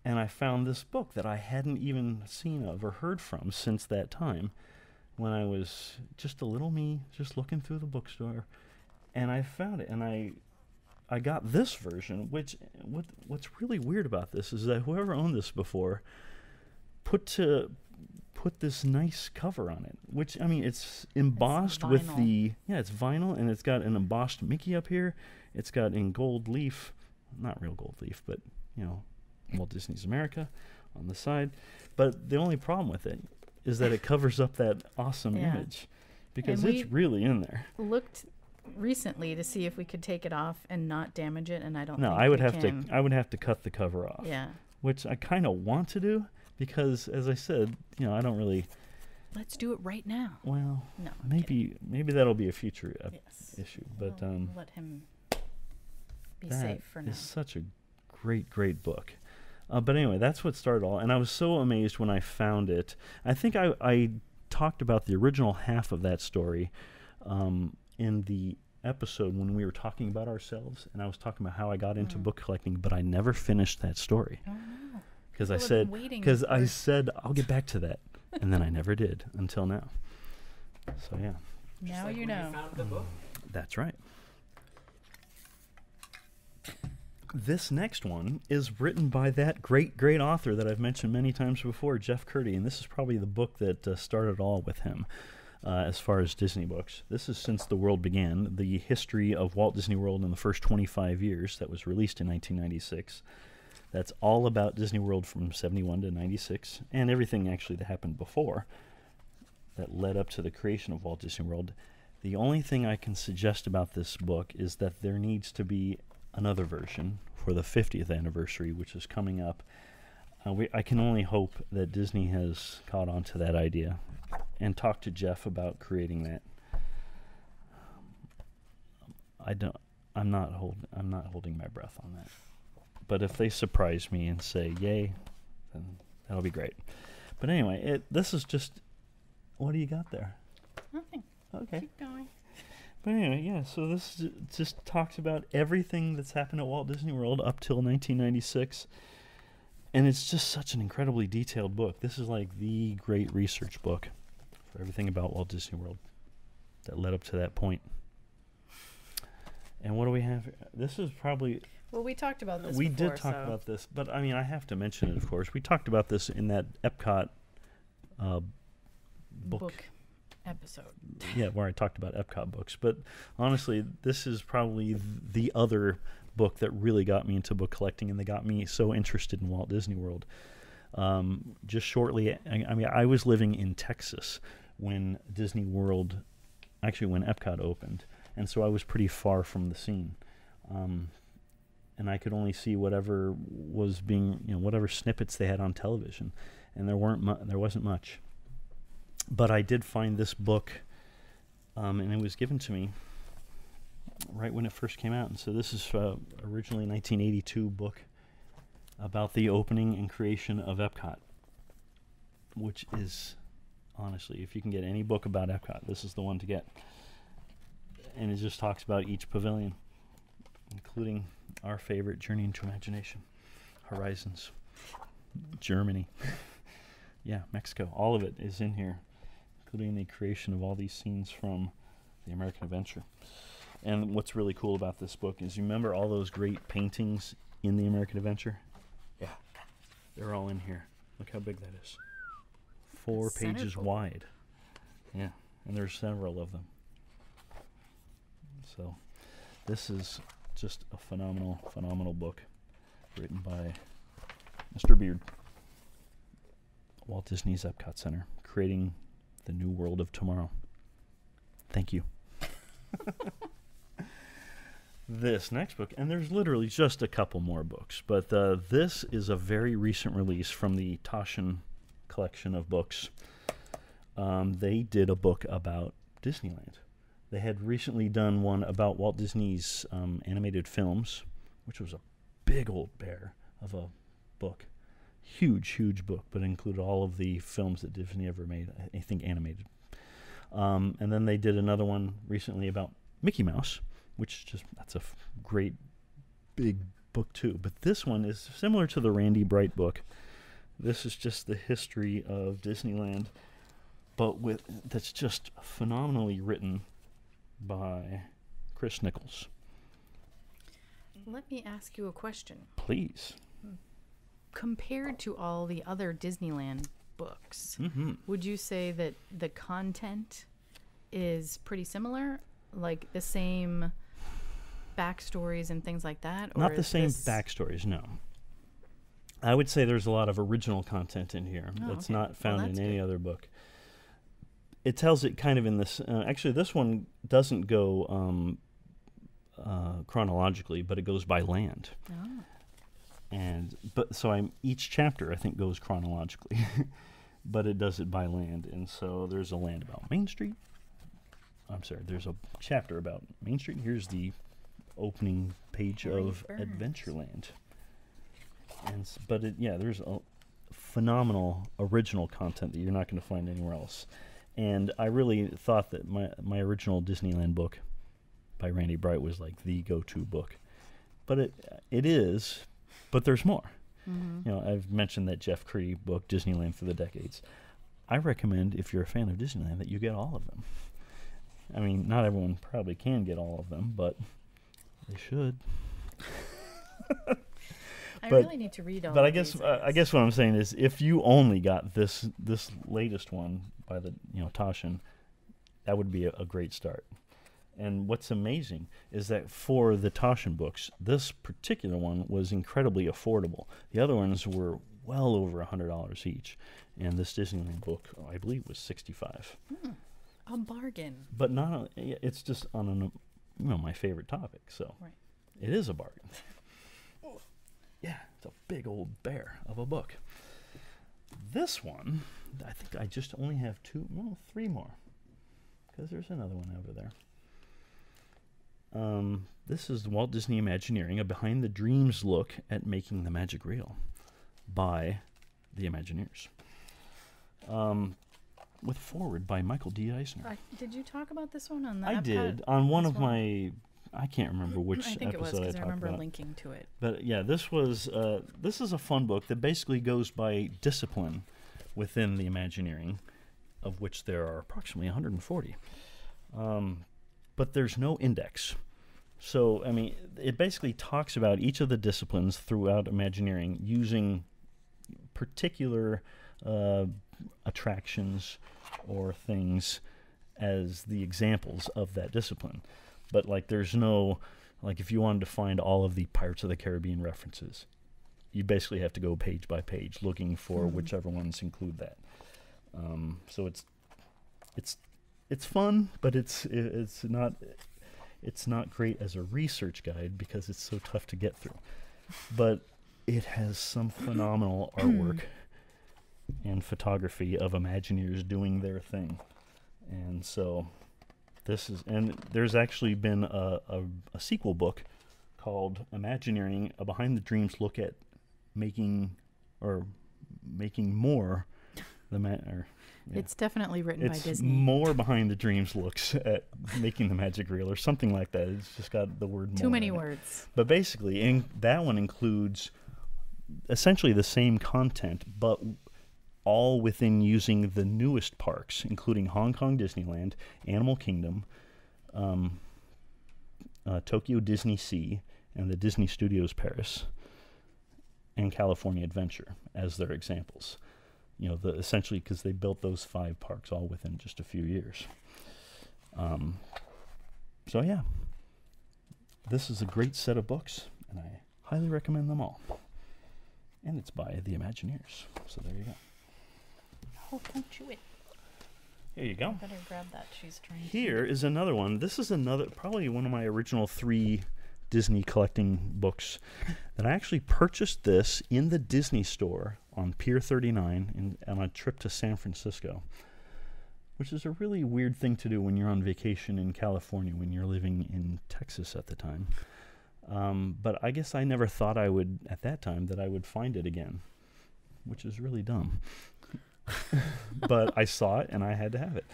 And I found this book that I hadn't even seen of or heard from since that time, when I was just a little me, just looking through the bookstore. And I found it, and I got this version, what's really weird about this is that whoever owned this before put this nice cover on it, which, it's embossed with it's vinyl, and it's got an embossed Mickey up here. It's got in gold leaf, not real gold leaf, but, Walt Disney's America on the side. But the only problem with it is that it covers up that awesome image, because it's really in there. Looked recently to see if we could take it off and not damage it, and I don't think I would we have can. I would have to cut the cover off. Yeah. Which I kind of want to do, because, as I said, I don't really. Let's do it right now. Well, no, maybe that'll be a future issue. But we'll let him be safe for now. That is such a great book. But anyway, that's what started all. And I was so amazed when I found it. I think I talked about the original half of that story in the episode when we were talking about ourselves. And I was talking about how I got into book collecting, but I never finished that story. Oh, no. Because I said, I'll get back to that. And then I never did until now. So, yeah. Now you know. You found the book. That's right. This next one is written by that great author that I've mentioned many times before, Jeff Curdy, and this is probably the book that started all with him as far as Disney books. This is Since the World Began, the history of Walt Disney World in the first 25 years, that was released in 1996. That's all about Disney World from 71 to 96, and everything actually that happened before that led up to the creation of Walt Disney World. The only thing I can suggest about this book is that there needs to be another version for the 50th anniversary, which is coming up. I can only hope that Disney has caught on to that idea and talked to Jeff about creating that. I'm not holding my breath on that. But if they surprise me and say yay, then that'll be great. But anyway, this is just, what do you got there? Nothing. Okay. Keep going. But anyway, yeah, so this just talks about everything that's happened at Walt Disney World up till 1996. And it's just such an incredibly detailed book. This is like the great research book for everything about Walt Disney World that led up to that point. And what do we have here? This is probably... Well, we talked about this We before, did talk about this, but I mean, I have to mention it, of course. We talked about this in that Epcot book episode. Yeah, where I talked about Epcot books. But honestly, this is probably the other book that really got me into book collecting and that got me so interested in Walt Disney World. Just shortly, I mean, I was living in Texas when Disney World, actually when Epcot opened, and so I was pretty far from the scene. And I could only see whatever was being, whatever snippets they had on television, and there wasn't much. But I did find this book, and it was given to me right when it first came out. And so this is originally a 1982 book about the opening and creation of Epcot, which is, honestly, if you can get any book about Epcot, this is the one to get. And it just talks about each pavilion, including our favorite Journey into Imagination, Horizons, Germany, yeah, Mexico. All of it is in here, including the creation of all these scenes from the American Adventure. And what's really cool about this book is, you remember all those great paintings in the American Adventure? Yeah, they're all in here. Look how big that is. 4 pages wide. Yeah, and there's several of them. So this is just a phenomenal book written by Mr. Beard. Walt Disney's Epcot Center, creating the new world of tomorrow. Thank you. This next book, and there's literally just a couple more books, but this is a very recent release from the Taschen collection of books. They did a book about Disneyland. They had recently done one about Walt Disney's animated films, which was a big old bear of a book. Huge, huge book, but included all of the films that Disney ever made, I think animated. And then they did another one recently about Mickey Mouse, which that's a great big book too. But this one is similar to the Randy Bright book. This is just the history of Disneyland, but that's just phenomenally written by Chris Nichols. Let me ask you a question. Please. Compared to all the other Disneyland books, would you say that the content is pretty similar? Like the same backstories and things like that? Or Not the same backstories, no. I would say there's a lot of original content in here that's not found in any other book. It tells it kind of in this... actually, this one doesn't go chronologically, but it goes by land. Oh. So each chapter, I think, goes chronologically, but it does it by land. And so there's a land about Main Street. I'm sorry, there's a chapter about Main Street. Here's the opening page of Adventureland. But there's a phenomenal original content that you're not going to find anywhere else. And I really thought that my original Disneyland book by Randy Bright was like the go-to book. But it is, but there's more. Mm-hmm. I've mentioned that Jeff Cree book, Disneyland for the Decades. I recommend, if you're a fan of Disneyland, that you get all of them. I mean, not everyone probably can get all of them, but they should. I really need to read all. But I guess what I'm saying is, if you only got this latest one by the Taschen, that would be a great start. And what's amazing is that for the Taschen books, this particular one was incredibly affordable. The other ones were well over $100 each, and this Disneyland book, I believe, was $65. A bargain. But not. It's just on my favorite topic, so it is a bargain. Yeah, it's a big old bear of a book. This one, I think I just only have three more, because there's another one over there. This is Walt Disney Imagineering, a behind-the-dreams look at making the magic real by the Imagineers. With foreword by Michael D. Eisner. Did you talk about this one on the I did. On one of my... I can't remember which episode I talked about. I think it was, because I remember linking to it. But yeah, this is a fun book that basically goes by discipline within the Imagineering, of which there are approximately 140. But there's no index. So, I mean, it basically talks about each of the disciplines throughout Imagineering using particular attractions or things as the examples of that discipline. But, there's no, if you wanted to find all of the Pirates of the Caribbean references, you basically have to go page by page looking for whichever ones include that. So it's fun, but it's not great as a research guide because it's so tough to get through. But it has some phenomenal artwork and photography of Imagineers doing their thing. And so there's actually been a sequel book called Imagineering, a behind the dreams look at making more It's definitely written by Disney. It's more behind the dreams looks at making the magic real or something like that. It's just got the word more. Too many words. But basically, that one includes essentially the same content, but all within using the newest parks, including Hong Kong Disneyland, Animal Kingdom, Tokyo Disney Sea, and the Disney Studios Paris, and California Adventure as their examples. Essentially because they built those 5 parks all within just a few years. So yeah, this is a great set of books, and I highly recommend them all. And it's by the Imagineers. So there you go. Oh, don't chew it. Here you go. Better grab that. She's trying. Here is another one. This is probably one of my original 3 Disney collecting books that I actually purchased this in the Disney store on Pier 39 on a trip to San Francisco, which is a really weird thing to do when you're on vacation in California when you're living in Texas at the time. But I guess I never thought I would, at that time, that I would find it again, which is really dumb. But I saw it and I had to have it.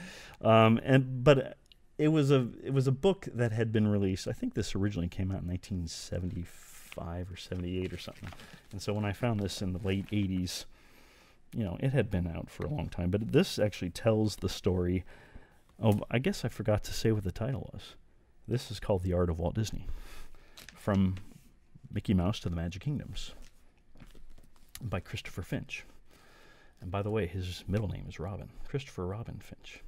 But it was a book that had been released. I think this originally came out in 1975 or 78 or something. And so when I found this in the late 80s, it had been out for a long time. But this actually tells the story of, I guess I forgot to say what the title was. This is called The Art of Walt Disney. From Mickey Mouse to the Magic Kingdoms by Christopher Finch. And by the way, his middle name is Robin. Christopher Robin Finch.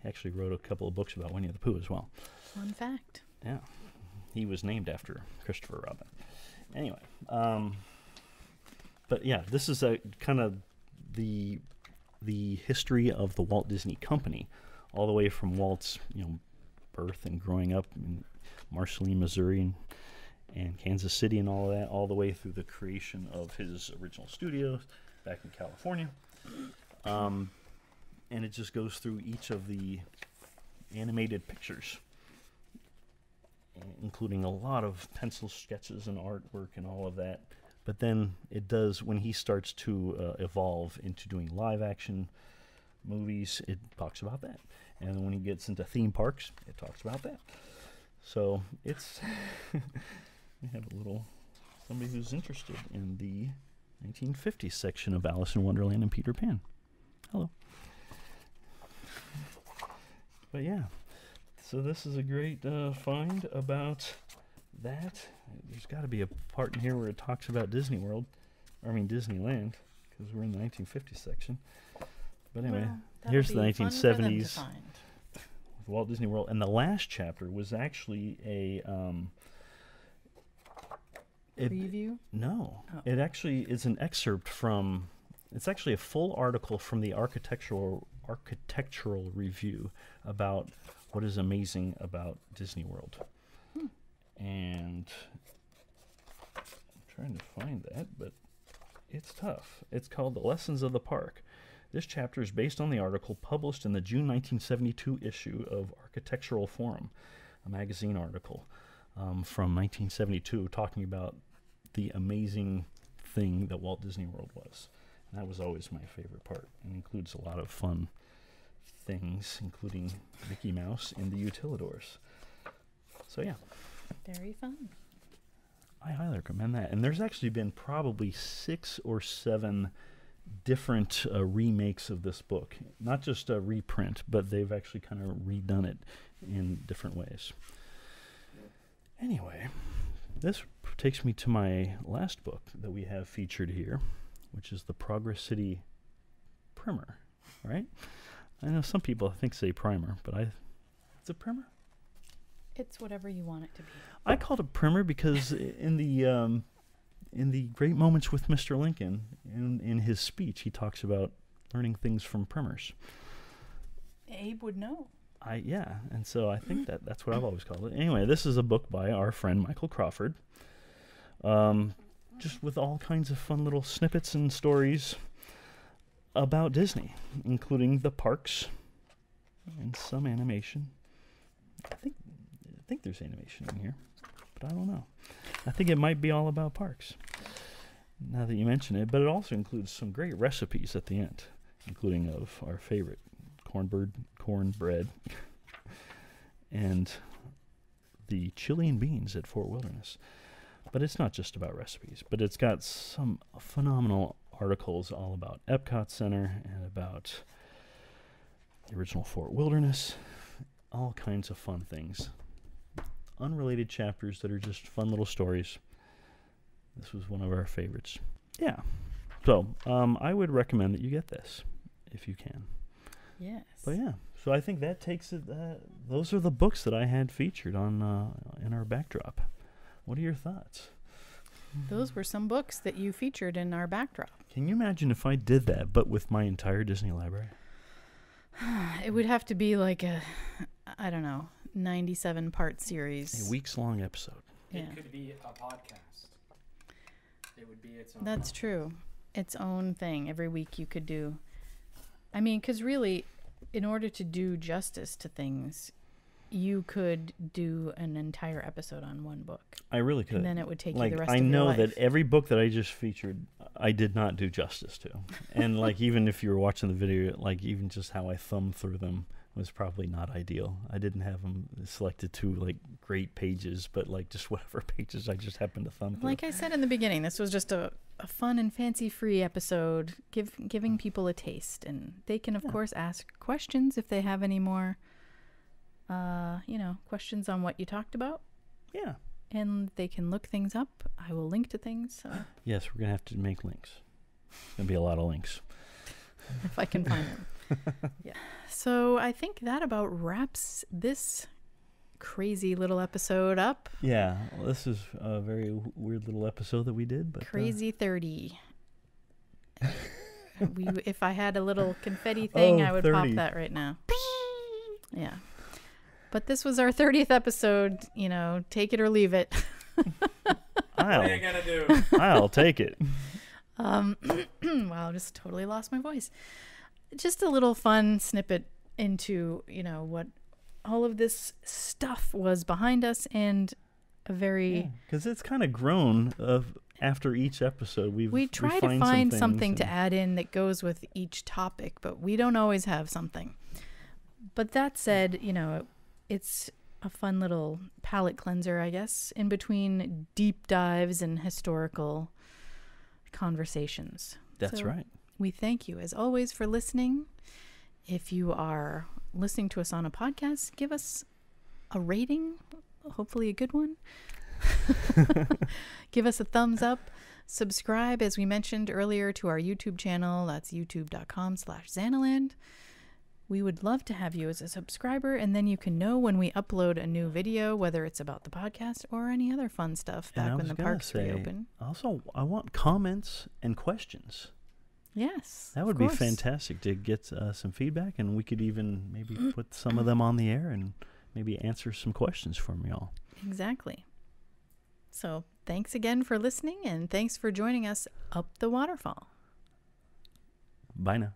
He actually wrote a couple of books about Winnie the Pooh as well. Fun fact. Yeah. He was named after Christopher Robin. Anyway. But yeah, this is a kind of the history of the Walt Disney Company, all the way from Walt's birth and growing up in Marceline, Missouri, and Kansas City and all of that, all the way through the creation of his original studios back in California. And it just goes through each of the animated pictures, including a lot of pencil sketches and artwork and all of that. But then it does, when he starts to evolve into doing live action movies, it talks about that. And when he gets into theme parks, it talks about that. So it's we have somebody who's interested in the 1950s section of Alice in Wonderland and Peter Pan. Hello. But yeah, so this is a great find about that. There's got to be a part in here where it talks about Disneyland, because we're in the 1950s section. But anyway, here's the 1970s with Walt Disney World. And the last chapter was actually a preview? No. Oh. It actually is an excerpt from, it's actually a full article from the architectural review about what is amazing about Disney World. And I'm trying to find that, but it's tough. It's called The Lessons of the Park. This chapter is based on the article published in the June 1972 issue of Architectural Forum, a magazine article from 1972 talking about the amazing thing that Walt Disney World was. And that was always my favorite part. It includes a lot of fun things, including Mickey Mouse and the Utilidors. So yeah. Very fun. I highly recommend that. And there's actually been probably 6 or 7 different remakes of this book. Not just a reprint, but they've actually kind of redone it in different ways. Anyway, this takes me to my last book that we have featured here, which is the Progress City Primer, right? I know some people I think say primer, but it's a primer? It's whatever you want it to be. I called it primer because in the Great Moments with Mr. Lincoln, in his speech, he talks about learning things from primers. Abe would know. Yeah, and so I think that's what I've always called it. Anyway, this is a book by our friend Michael Crawford, just with all kinds of fun little snippets and stories about Disney, including the parks and some animation. I think there's animation in here, but I don't know. I think it might be all about parks, now that you mention it. But it also includes some great recipes at the end, including of our favorite cornbread and the chili and beans at Fort Wilderness. But it's not just about recipes, but it's got some phenomenal articles all about Epcot Center and about the original Fort Wilderness, all kinds of fun things. Unrelated chapters that are just fun little stories. This was one of our favorites. Yeah. So, I would recommend that you get this if you can. Yes. But yeah, so I think that takes it. Those are the books that I had featured on in our backdrop. What are your thoughts? Those were some books that you featured in our backdrop. Can you imagine if I did that, but with my entire Disney library? It would have to be like a, I don't know, 97-part series. A weeks-long episode. Yeah. It could be a podcast. It would be its own. That's true. Its own thing. Every week you could do. I mean, because really, in order to do justice to things, you could do an entire episode on one book. I really could. And then it would take like, you the rest I of your know life. that every book that I just featured, I did not do justice to. And like, even if you were watching the video, like even just how I thumbed through them was probably not ideal. I didn't have them selected to like great pages, but like just whatever pages I just happened to thumb through. Like I said in the beginning, this was just a fun and fancy-free episode, giving people a taste. And they can, of course, ask questions if they have any more, questions on what you talked about. Yeah. And they can look things up. I will link to things. So Yes, we're going to have to make links. There's going to be a lot of links. if I can find them. Yeah. So I think that about wraps this crazy little episode up. Yeah, well, this is a very weird little episode that we did. But Crazy 30. If I had a little confetti thing, I would 30. pop that right now. Yeah. But this was our 30th episode. You know, take it or leave it. What are you gonna do? I'll take it. Wow, I just totally lost my voice. Just a little fun snippet into, what all of this stuff was behind us, and a very... Because it's kind of grown after each episode. We try to find something to add in that goes with each topic, but we don't always have something. But that said, it's a fun little palate cleanser, I guess, in between deep dives and historical conversations. That's right. We thank you, as always, for listening. If you are listening to us on a podcast, give us a rating, hopefully a good one. Give us a thumbs up. Subscribe, as we mentioned earlier, to our YouTube channel. That's youtube.com/Zannaland. We would love to have you as a subscriber, and then you can know when we upload a new video, whether it's about the podcast or any other fun stuff back when the parks reopen. Also, I want comments and questions. Yes. That would be fantastic to get some feedback, and we could even maybe put some of them on the air and maybe answer some questions from y'all. Exactly. So thanks again for listening, and thanks for joining us up the waterfall. Bye now.